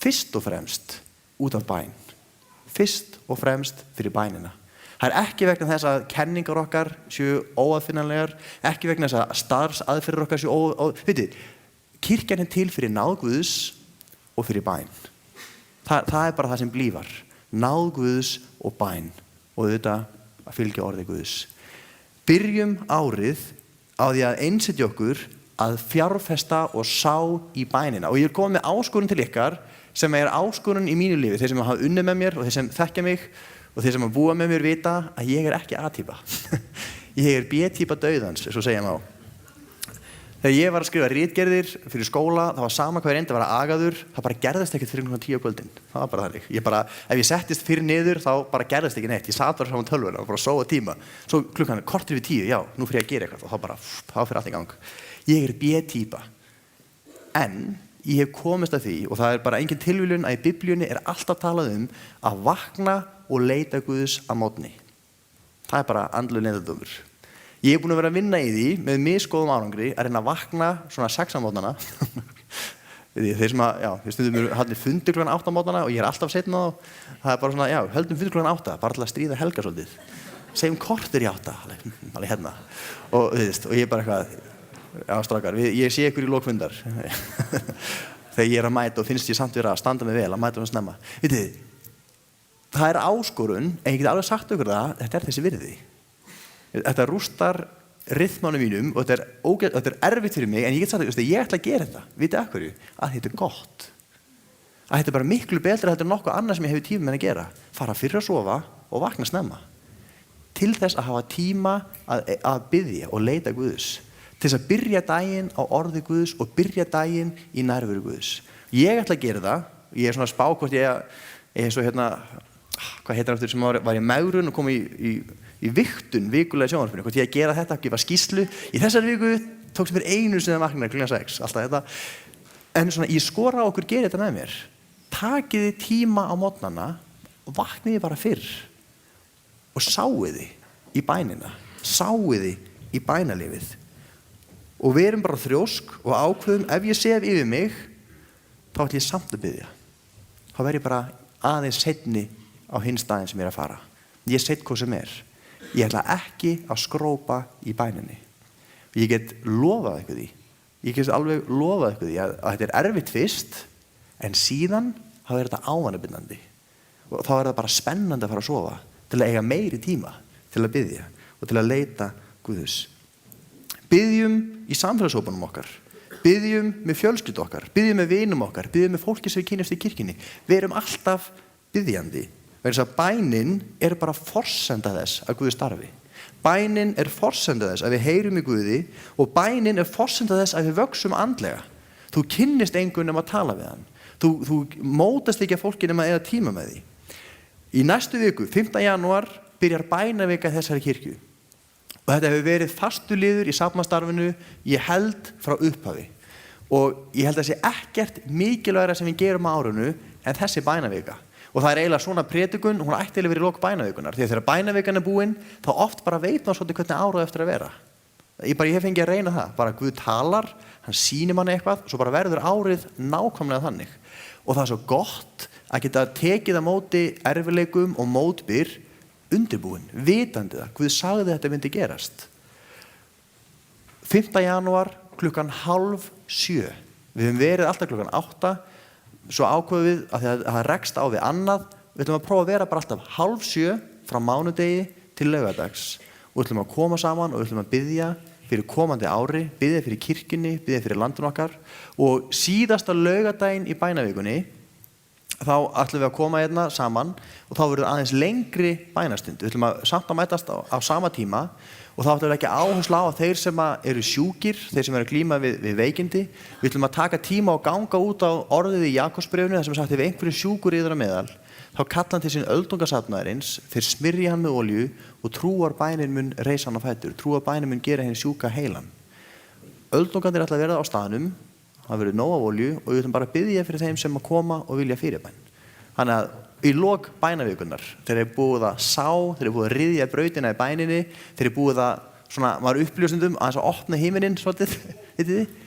Fyrst og fremst út af bæn. Fyrst og fremst fyrir bænina. Það ekki vegna þess að kenningar okkar séu óaðfinnanlegar, ekki vegna þess að starfsaðferðir okkar séu vitið, kirkjan til fyrir náð Guðs og fyrir bæn. Það bara það sem blífar. Náð Guðs og bæn. Og auðvitað að fylgja orði Guðs. Byrjum árið á því að einsetja okkur að fjárfesta og sá í bænina. Og ég komið með áskorun til ykkar sem áskorun í mínu lífi. Þeir sem hafa unnið með mér og þeir sem þekkja mig og þeir sem búa með mér vita að ég ekki A-týpa. Ég B-týpa dauðans, svo segja má. Þegar ég var að skrifa ritgerðir fyrir skóla, það var sama hvað ég reyndi að vera agaður, það bara gerðist ekkert fyrir 10 á kvöldin. Það var bara þannig. Ef ég settist fyrir niður, þá bara gerðist ekki neitt. Ég sat bara saman tölvuna og bara sóa tíma. Svo klukkan kortir við 10, já, nú fyrir ég að gera eitthvað og þá fyrir allt í gang. Ég B-týpa. En ég hef komist að því, og það bara engin tilviljun að í Biblíunni alltaf talað að vakna og leita Guðs að morgni. Það bara andlegur neyðardómur. Ég búinn að vera að vinna í því með misgóðum árangri að reyna að vakna svona 6 á mótnana. Þeir sem við stundum haldið fundir klukkan 8 á mótana og ég alltaf seinna á. Það bara svona, já, höldum fundir klukkan 8, bara til að stríða Helga svolítið. Segjum korter í 8, alveg hérna. Og ég bara eitthvað, já strákar, ég sé ykkur í lok fundar. Þegar ég að mæta og finnst ég samt vera að standa mig vel, að mæta og snemma. Vitið þið, það áskorun, en ég get alveg sagt ykkur það, þetta þessi virði. Þetta rústar rytmanum mínum og þetta er erfitt fyrir mig, en ég get sagt að ég ætla að gera þetta. Vitið af hverju? Að þetta er gott. Að þetta er bara miklu betra heldur en nokkuð annað sem ég hef tíma með að gera. Fara fyrir að sofa og vakna snemma. Til þess að hafa tíma að biðja og leita Guðs. Til þess að byrja daginn á orði Guðs og byrja daginn í nærveru Guðs. Ég ætla að gera það. Ég er svona að spá hvort ég er svo hvað heitir aftur sem var í megrun og kom í vigtun vikulega í sjónvarpinu. Hvort ég að gera þetta, gefa skýrslu. Í þessari viku tókst mér einu sinni að vakna klukkan 6. Alltaf þetta. En svona, ég skora á okkur gera þetta með mér. Takiði tíma á morgnana og vakniði bara fyrr. Og sáiði í bænina. Sáiði í bænalífið. Og við erum bara þrjósk og ákveðum, ef ég sef yfir mig, þá ætlum ég samt að biðja. Þá verð ég bara aðeins seinni á hinn staðinn sem ég er að fara. Ég seit hvað sem er. Ég ætla ekki að skrópa í bæninni. Ég get lofað ykkur því. Ég get alveg lofað ykkur því að þetta er erfitt fyrst, en síðan þá er þetta ávanabindandi. Og þá er það bara spennandi að fara að sofa, til að eiga meiri tíma, til að biðja og til að leita Guðs. Biðjum í samfélagshópunum okkar. Biðjum með fjölskyldu okkar, biðjum með vinum okkar, biðjum með fólki sem við kynnumst í kirkjunni. Við erum alltaf biðjandi. Vegna þess að bænin er bara forsenda þess að Guði starfi. Bænin er forsenda þess að við heyrum í Guði og bænin er forsenda þess að við vöxum andlega. Þú kynnist engu nema að tala við hann. Þú mótast ekki að fólki nema að eiga tíma með því. Í næstu viku, 5. janúar, byrjar bænavika þessari kirkju. Og þetta hefur verið fastu liður í safnastarfinu, ég held frá upphafi. Og ég held að það sé ekkert mikilvægara sem við gerum á árinu en þessi bænavika. Og það er eiginlega svona predikun, hún ætti að vera í lok bænavikunar. Því að þegar bænavikan er búin, þá oft bara veit maður svolítið hvernig árið eftir að vera. Ég hef fengið að reyna það. Bara Guð talar, hann sýnir manni eitthvað, svo bara verður árið nákvæmlega þannig. Og það er svo gott að geta tekið á móti erfiðleikum og mótbyr undirbúin, vitandi það. Guð sagði þetta myndi gerast. 5. janúar klukkan 6:30. Við höfum verið alltaf klukkan 8. Svo ákveðum við að það rekst á við annað. Við ætlum að prófa að vera bara alltaf 6:30 frá mánudegi til laugardags. Og við ætlum að koma saman og við ætlum að biðja fyrir komandi ári, biðja fyrir kirkjunni, biðja fyrir landinu okkar. Og síðasta laugardaginn í bænavikunni, þá ætlum við að koma hérna saman og þá verður aðeins lengri bænastund. Við ætlum að samt að mætast á sama tíma og þá ætlum við ekki áherslu á þeir sem eru sjúkir, þeir sem eru að glíma við veikindi. Við ætlum að taka tíma og ganga út á orðið í Jakobsbréfinu, þar sem sagt ef einhverju sjúkur yður að meðal, þá kalla hann til sín öldungasafnaðarins, þeir smyrja hann með olíu og trúar bænin mun reisa hann á fætur, trúar bænin mun gera henni sjúka heilan. Öldungarnir ætla að vera á staðnum. Það verður nóg af olíu og við ætlum bara að biðja fyrir þeim sem að koma og vilja fyrirbæn. Þannig að í lok bænavikunar, þeir eru búið að þeir eru búið að ryðja brautina í bæninni, þeir eru búið að, svona, maður uppljósundum að opna himininn, svolítið, vitið þið?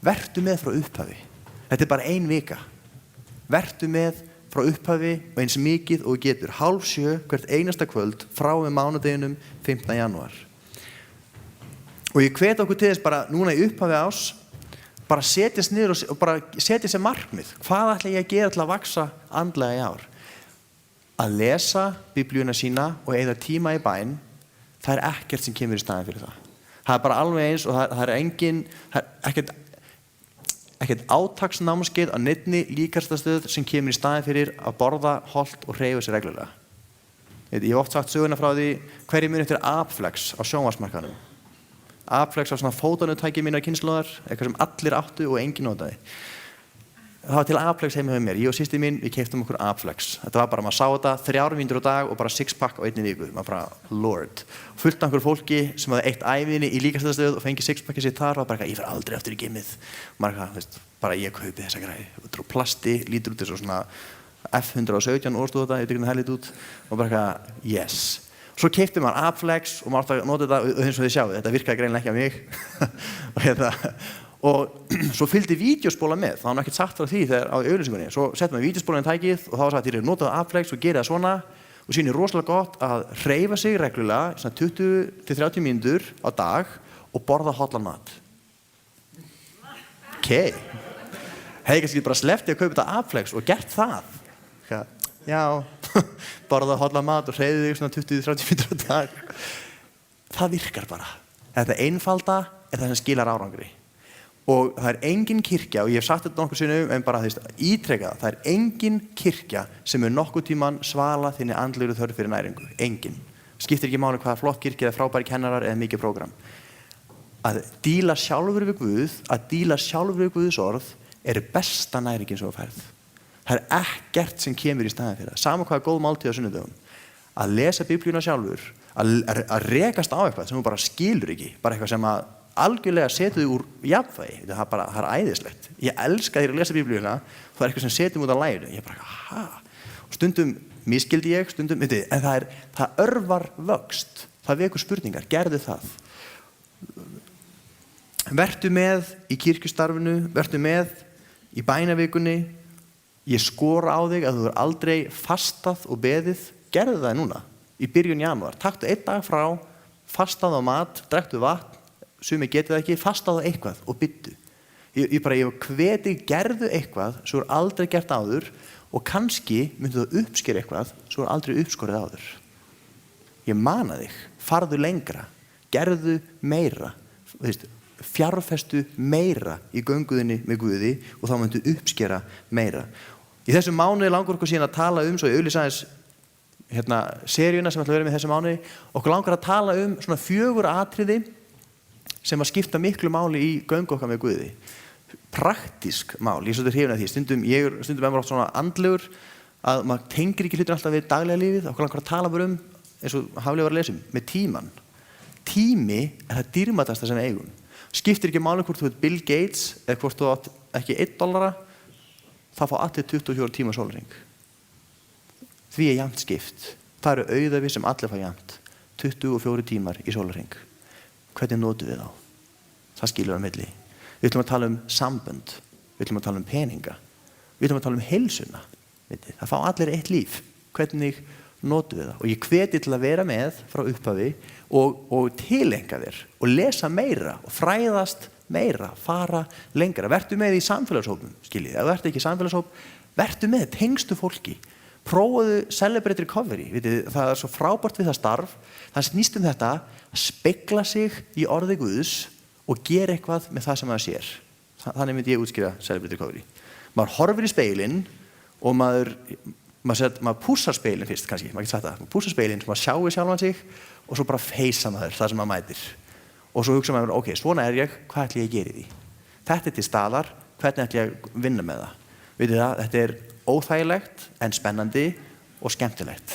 Vertu með frá upphafi. Þetta er bara 1 vika. Vertu með frá upphafi og eins mikið og getur 6:30 hvert einasta kvöld frá með mánudeginum 5. janúar. Og ég hvet okkur til þess bara núna í upphafi ás, bara setjast niður og bara setja sér markmið. Hvað ætla ég að gera til að vaksa andlega í ár? Að lesa biblíuna sína og eyða tíma í bæn, það er ekkert sem kemur í staðinn fyrir það. Það er bara alveg eins og það er ekkert átaksnámskeið á neinni líkamsstöð sem kemur í staðinn fyrir að borða hollt og hreyfa sér reglulega. Ég hef oft sagt söguna frá því hverju muni eftir Apflex á sjónvarpsmarkaðnum. Apflex var svona fótanutæki mínar kynslóðar, eitthvað sem allir áttu og enginn notaði. Það var til Apflex heima hjá mér. Ég og systir mín, við keyptum okkur Apflex. Þetta var bara, maður sá þetta 3 mínútur á dag og bara 6-pack á 1 viku. Maður bara, Lord. Fullt af einhverju fólki sem hafði eitt ævinni í líkamsstöð og fengið 6-packið sitt þar og bara, ég fer aldrei aftur í gymið. Maður bara, ég kaupi þessa græði. Þetta er plasti, lítur út þessu svona F117 orðstóð þetta, ég veit ekki hvernig það lít út. Og bara, yes. Svo keypti maður Apflex og maður átti að nota þetta og eins og þið sjáu, þetta virkaði greinilega ekki á mig. Og svo fylgdi vídeospóla með, það var náttúrulega ekkert sagt frá því þegar á auglýsingunni. Svo settum við vídeospólan í tækið og þá var sagt, ég notaði Apflex og gerði það svona og síðan er rosalega gott að hreyfa sig reglulega, svona 20-30 mínútur á dag og borða hollan mat. Hefði kannski bara sleppt að kaupa þetta Apflex og gert það. Já, borða hollan mat og hreyfði þig svona 20-30 mínútur á dag. það virkar bara. Þetta einfalda er það sem skilar árangri. Og það engin kirkja, og ég hef sagt þetta nokkuð sinnum, en bara ítrekka það engin kirkja sem nokkuð tíman svala þinni andlegu þörf fyrir næringu. Engin. Skiptir ekki máli hvaða flott kirkja eða frábæri kennarar eða mikið prógram. Að díla sjálfur við Guð, að díla sjálfur við Guðs orð er besta næringin sem þú færð. Það ekkert sem kemur í staðinn fyrir það. Sama hvaða góð máltíð á sunnudögum. Að lesa Biblíuna sjálfur, að rekast á eitthvað sem þú bara skilur ekki, bara eitthvað sem að algjörlega setur þig úr jafnvægi. Það er æðislegt. Ég elska því að lesa Biblíuna, það er eitthvað sem setur mig út á læri. Ég bara, og stundum misskildi ég, stundum, en það örvar vöxt. Það vekur spurningar, gerðu það. Vertu með í kirkjustarfinu, vertu með í bænavikunni. Ég skora á þig að þú er aldrei fastað og beðið. Gerðu það núna, í byrjun janúar. Taktu 1 dag frá, fastað á mat, drektu vatn, sumi getið það ekki, fastað á eitthvað og byttu. Ég hveti, gerðu eitthvað sem er aldrei gert áður og kannski myndu þú uppskera eitthvað sem er aldrei uppskorið áður. Ég mana þig, farðu lengra, gerðu meira, fjárfestu meira í gönguðinni með Guði og þá myndu uppskera meira. Í þessum mánuði langar okkur síðan að tala svo ég auglýsa aðeins seríuna sem ætla að vera með þessum mánuði. Okkur langar að tala svona 4 atriði sem að skipta miklu máli í göngu okkar með Guði. Praktísk mál, ég er svolítið hrifinn af því. Stundum er maður oft svona andlegur að maður tengir ekki hlutin alltaf við daglega lífið. Okkur langar að tala bara eins og Hafliði var að lesa með tíman. Tími er það dýrmætasta sem við eigum. Skiptir ekki máli hvort þú ert Bill Gates eða hvort þú átt ekki $1, það fá allir 24 tíma sólarhring. Því er jafnt skipt. Það eru auðæfi sem allir fá jafnt. 24 tímar í sólarhring. Hvernig notum við þá? Það skilur á milli. Við ætlum að tala sambönd. Við ætlum að tala peninga. Við ætlum að tala heilsuna. Það fá allir eitt líf. Hvernig notum við það? Og ég hveti til að vera með frá upphafi og tilenga þér og lesa meira og fræðast meira, fara lengra. Vertu með í samfélagshópum, skiljið. Ef þú ert ekki í samfélagshóp, vertu með, tengstu fólki. Prófaðu Celebrate Recovery. Það er svo frábært við það starf. Það snýst þetta að spegla sig í orði Guðs og gera eitthvað með það sem maður sér. Þannig myndi ég útskýra Celebrate Recovery. Maður horfir í speilin og maður pússar speilin fyrst kannski, maður getur sagt það. Maður pússar speilin, maður sjáir sjálfan sig og svo bara feisa maður það sem maður mætir. Og svo hugsa maður, ok, svona er ég, hvað ætla ég að gera í því? Þetta er til staðar, hvernig ætla ég að vinna með það? Vitið það, þetta er óþægilegt en spennandi og skemmtilegt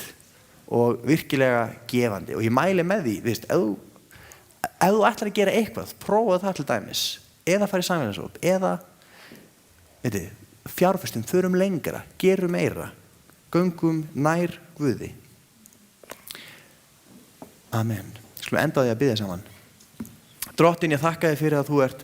og virkilega gefandi. Og ég mæli með því, ef þú ætlar að gera eitthvað, prófa það til dæmis, eða fara í samfélagshóp, eða fjárfestum, förum lengra, gerum meira, göngum nær Guði. Amen. Skulum enda á því að biðja saman. Drottinn, ég þakka þér fyrir að þú ert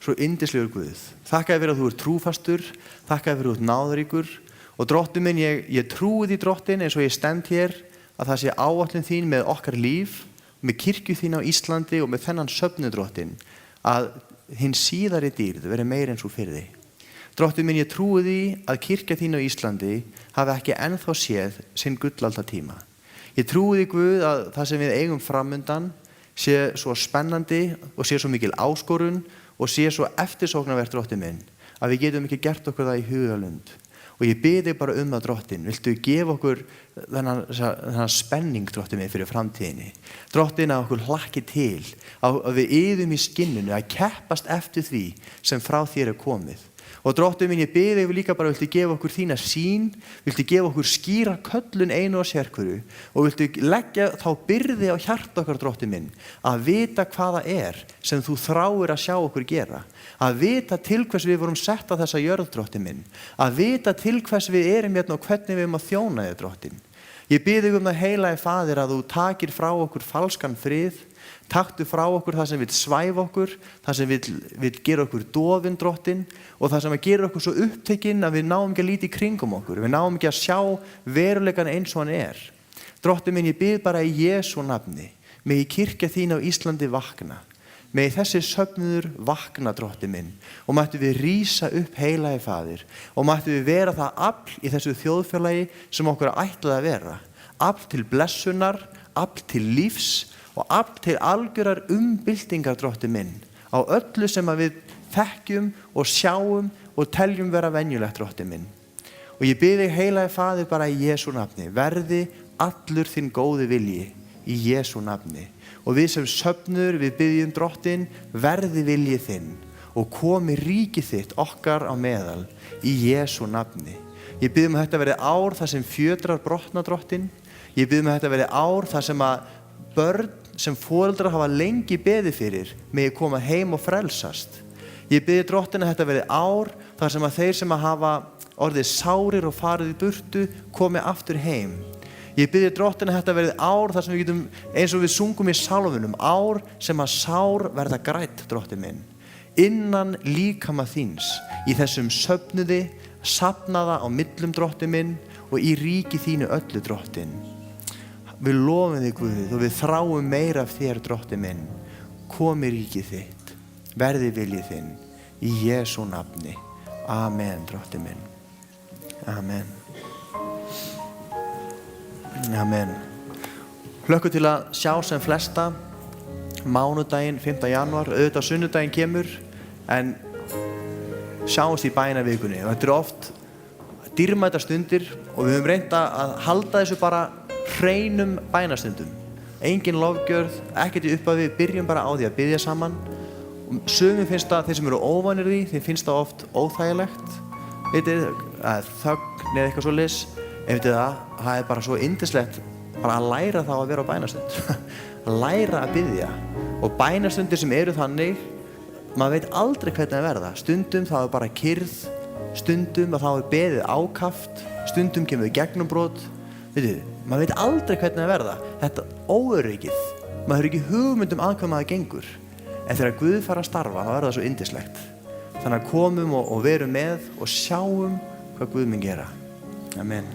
svo yndislegur Guð. Þakka þér fyrir að þú ert trúfastur, þakka þér fyrir að þú ert náðríkur og Drottinn minn, ég trúi því Drottinn eins og ég stend hér að það sé áætlun þín með okkar líf, með kirkju þín á Íslandi og með þennan söfnu Drottinn að hinn síðari dýrð veri meira eins og fyrir þig. Drottinn minn, ég trúi því að kirkja þín á Íslandi hafi ekki ennþá séð sinn gullalda tíma. Ég trúi því Guð að það sem við eigum framundan sé svo spennandi og sé svo mikil áskorun og sé svo eftirsóknarvert Drottinn minn að við getum ekki gert okkur það í hugalund. Og ég bið þig bara það Drottinn, viltu gefa okkur þennan spenning Drottinn minn fyrir framtíðinni. Drottinn, að okkur hlakki til, að við yðum í skinninu að keppast eftir því sem frá þér er komið. Og Drottinn minn, ég bið þig líka bara, viltu gefa okkur þína sýn, viltu gefa okkur skýra köllun einu og sérhverju og viltu leggja þá byrði á hjarta okkar Drottinn minn að vita hvað það er sem þú þráir að sjá okkur gera, að vita til hvers við vorum sett á þessa jörð Drottinn minn, að vita til hvers við erum hérna og hvernig við erum að þjóna þér Drottinn. Ég bið þig það heilagi Faðir að þú takir frá okkur falskan frið, taktu frá okkur það sem vil svæfa okkur, það sem vil gera okkur dofin Drottinn og það sem gera okkur svo upptekinn að við náum ekki að líta í kringum okkur, við náum ekki að sjá veruleikan eins og hann er. Drottinn minn, ég bið bara í Jesú nafni, megi kirkja þín á Íslandi vakna, megi þessi söfnuður vakna Drottinn minn og mættu við rísa upp heilagi Faðir og mættu við vera það afl í þessu þjóðfélagi sem okkur ætlaði að vera, afl til blessunar, afl til lífs og afl til algjörar umbyltingar, Drottinn minn, á öllu sem að við þekkjum og sjáum og teljum vera venjulegt, Drottinn minn. Og ég bið þig, heilagi Faðir, bara í Jesú nafni, verði allur þinn góði vilji í Jesú nafni. Og við sem söfnur, við biðjum, Drottinn, verði vilji þinn og komi ríki þitt okkar á meðal í Jesú nafni. Ég bið að þetta verði ár þar sem fjötrar brotna, Drottinn. Ég bið að þetta verði ár þar sem að börn sem foreldrar hafa lengi beðið fyrir megi koma heim og frelsast. Ég bið, Drottinn, að þetta verði ár þar sem að þeir sem að hafa orðið sárir og farið í burtu komi aftur heim. Ég bið, Drottinn, að þetta verði ár þar sem við getum, eins og við sungum í sálfunum, ár sem að sár verða grætt, Drottinn minn, innan líkama þíns, í þessum söfnuði, safnaða á millum, Drottinn minn, og í ríki þínu öllu, Drottinn. Við lofum þig, Guð, og við þráum meira af þér, Drottinn minn. Komi ríkið þitt, verði viljið þinn, í Jesú nafni. Amen, Drottinn minn. Amen. Amen. Hlökkum til að sjá sem flesta mánudaginn 5. janúar, auðvitað sunnudaginn kemur, en sjáumst í bænavikunni. Og þetta oft dýrmætar stundir og við höfum reynt að halda þessu bara hreinum bænastundum. Engin lofgjörð, ekkert í upphafi, við byrjum bara á því að biðja saman. Sumum finnst það, þeir sem eru óvanir því, þeim finnst það oft óþægilegt. Vitið, þögn eða eitthvað svoleiðis. En vitið það er bara svo yndislegt bara að læra þá að vera á bænastund. Að læra að biðja. Og bænastundir sem eru þannig, maður veit aldrei hvernig það verða. Stundum þá er bara kyrrð, stundum að þá er beðið ákaft, stundum kemur gegnumbrot. Vitið, maður veit aldrei hvernig það verða. Þetta óöryggið, maður hefur ekki hugmynd að hvað maður gengur. En þegar Guð fara að starfa, þá er það svo yndislegt. Þannig að komum og verum með og sjáum hvað Guð mun gera. Amen.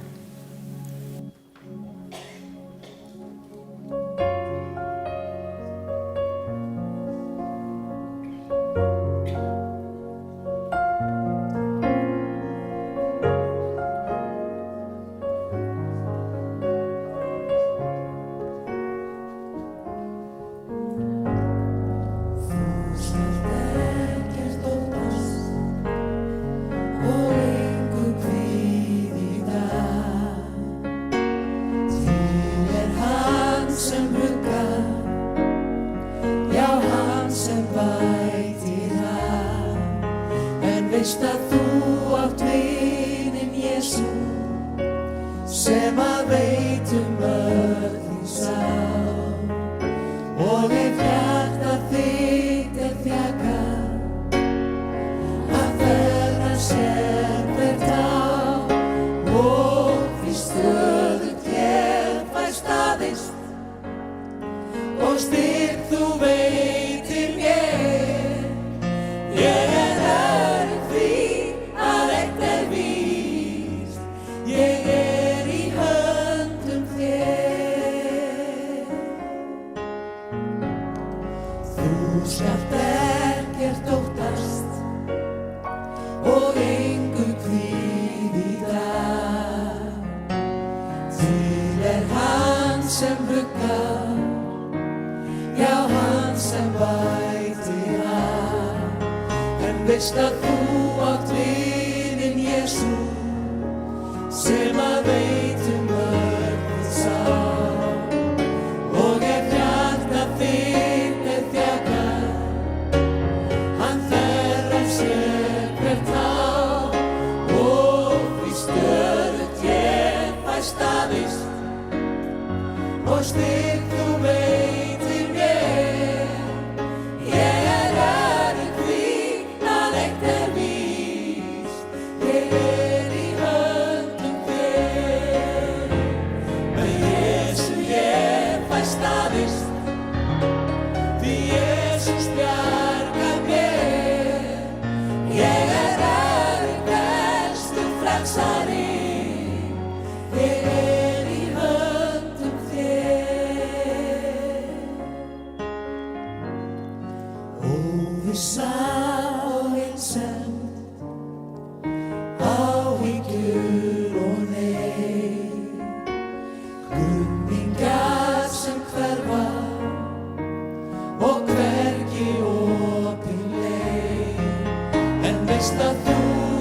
Ég er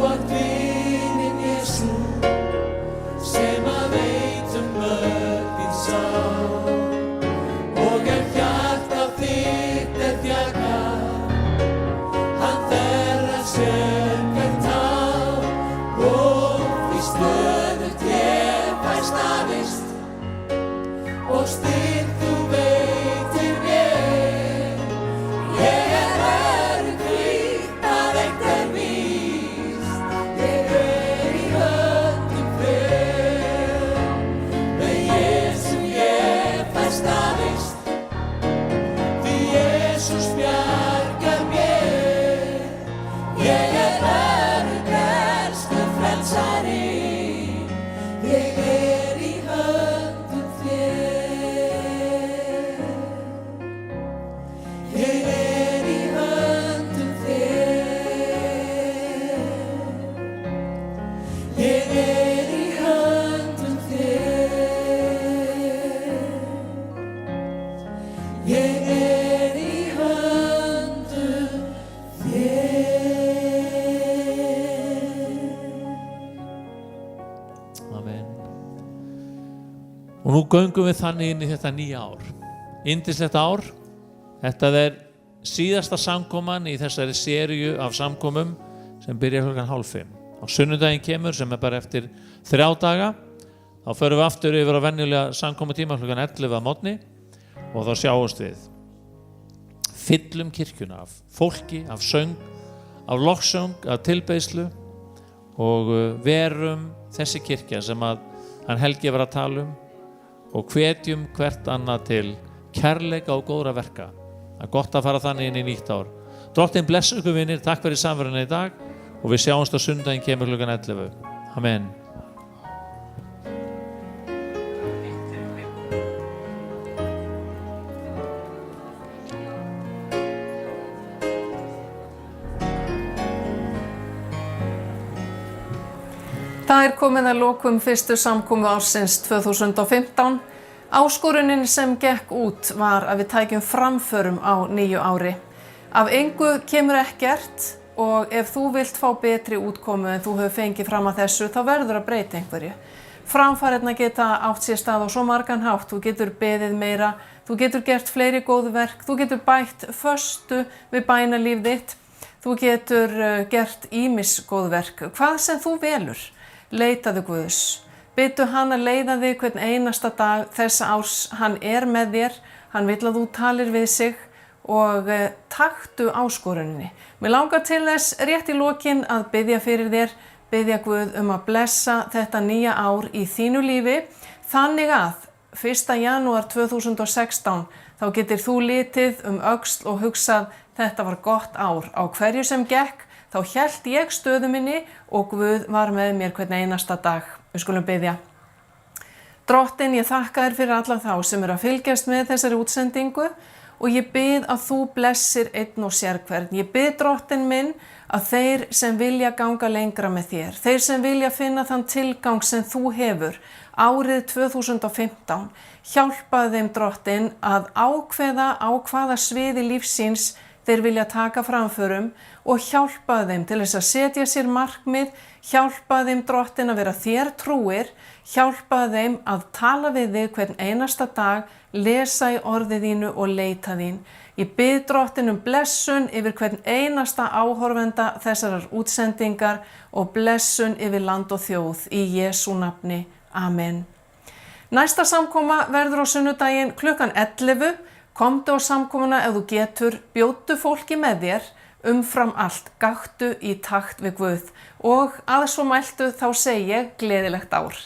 átt vininn Jesú sem að veit öll sár og hjarta þitt þjakað hann þerrar sér hvert tár og því stöðugt fæ staðist og styrk þú veitir mér ég örugg því að eitt víst ég í höndum fer með Jesú ég fæ staðist því Jesús bjargar mér ég örugg elsku frelsari ég í höndum þér ég í höndum þér ég í höndum þér ég í höndum þér. Amen. Og nú göngum við þannig inn í þetta nýja ár. Yndislegt ár. Þetta síðasta samkoman í þessari seríu af samkomum sem byrjar 4:30. Á sunnudaginn kemur sem bara eftir 3 daga. Þá förum við aftur yfir á venjulega samkomutíma 11 að morgni og þá sjáumst við. Fyllum kirkjuna af fólki, af söng, af loksöng, af tilbeiðslu og verum þessi kirkja sem að hann Helgi var að tala og hvetjum hvert annað til kærleika og góðra verka. Það er gott að fara þannig inn í nýtt ár. Drottinn blessi ykkur vinir, takk fyrir samveruna í dag og við sjáumst á sunnudaginn kemur 11. Amen. Það komið að lokum fyrstu samkomu ársins 2015. Áskorunin sem gekk út var að við tækjum framförum á nýju ári. Af engu kemur ekkert og ef þú vilt fá betri útkomu en þú hefur fengið fram að þessu þá verður að breyta einhverju. Framfarirnar geta átt sér stað á svo margan hátt. Þú getur beðið meira, þú getur gert fleiri góð verk, þú getur bætt föstu við bænalíf þitt, þú getur gert ýmis góð verk. Hvað sem þú velur. Leitaðu Guðs, biðdu hann að leiða þig hvern einasta dag þessa árs, hann með þér, hann vill að þú talir við sig og taktu áskoruninni. Mér langar til þess rétt í lokin að biðja fyrir þér, biðja Guð að blessa þetta nýja ár í þínu lífi, þannig að 1. janúar 2016 þá getur þú litið öxl og hugsað þetta var gott ár á hverju sem gekk. Þá hélt ég stöðu minni og Guð var með mér hvern einasta dag. Við skulum biðja. Drottinn, ég þakka þér fyrir alla þá sem að fylgjast með þessari útsendingu og ég bið að þú blessir einn og sérhvern. Ég bið Drottinn minn að þeir sem vilja ganga lengra með þér, þeir sem vilja finna þann tilgang sem þú hefur árið 2015, hjálpaðu þeim Drottinn að ákveða á hvaða sviði lífsins þeir vilja taka framförum og hjálpaðu þeim til þess að setja sér markmið, hjálpaðu þeim Drottinn að vera þér trúir, hjálpaðu þeim að tala við þig hvern einasta dag, lesa í orðið þínu og leita þín. Ég bið Drottinn blessun yfir hvern einasta áhorfenda þessarar útsendingar og blessun yfir land og þjóð í Jesú nafni. Amen. Næsta samkoma verður á sunnudaginn 11:00. Komdu á samkomuna ef þú getur, bjóddu fólki með þér, umfram allt gakktu í takt við Guð og að svo mæltu þá segi ég gleðilegt ár.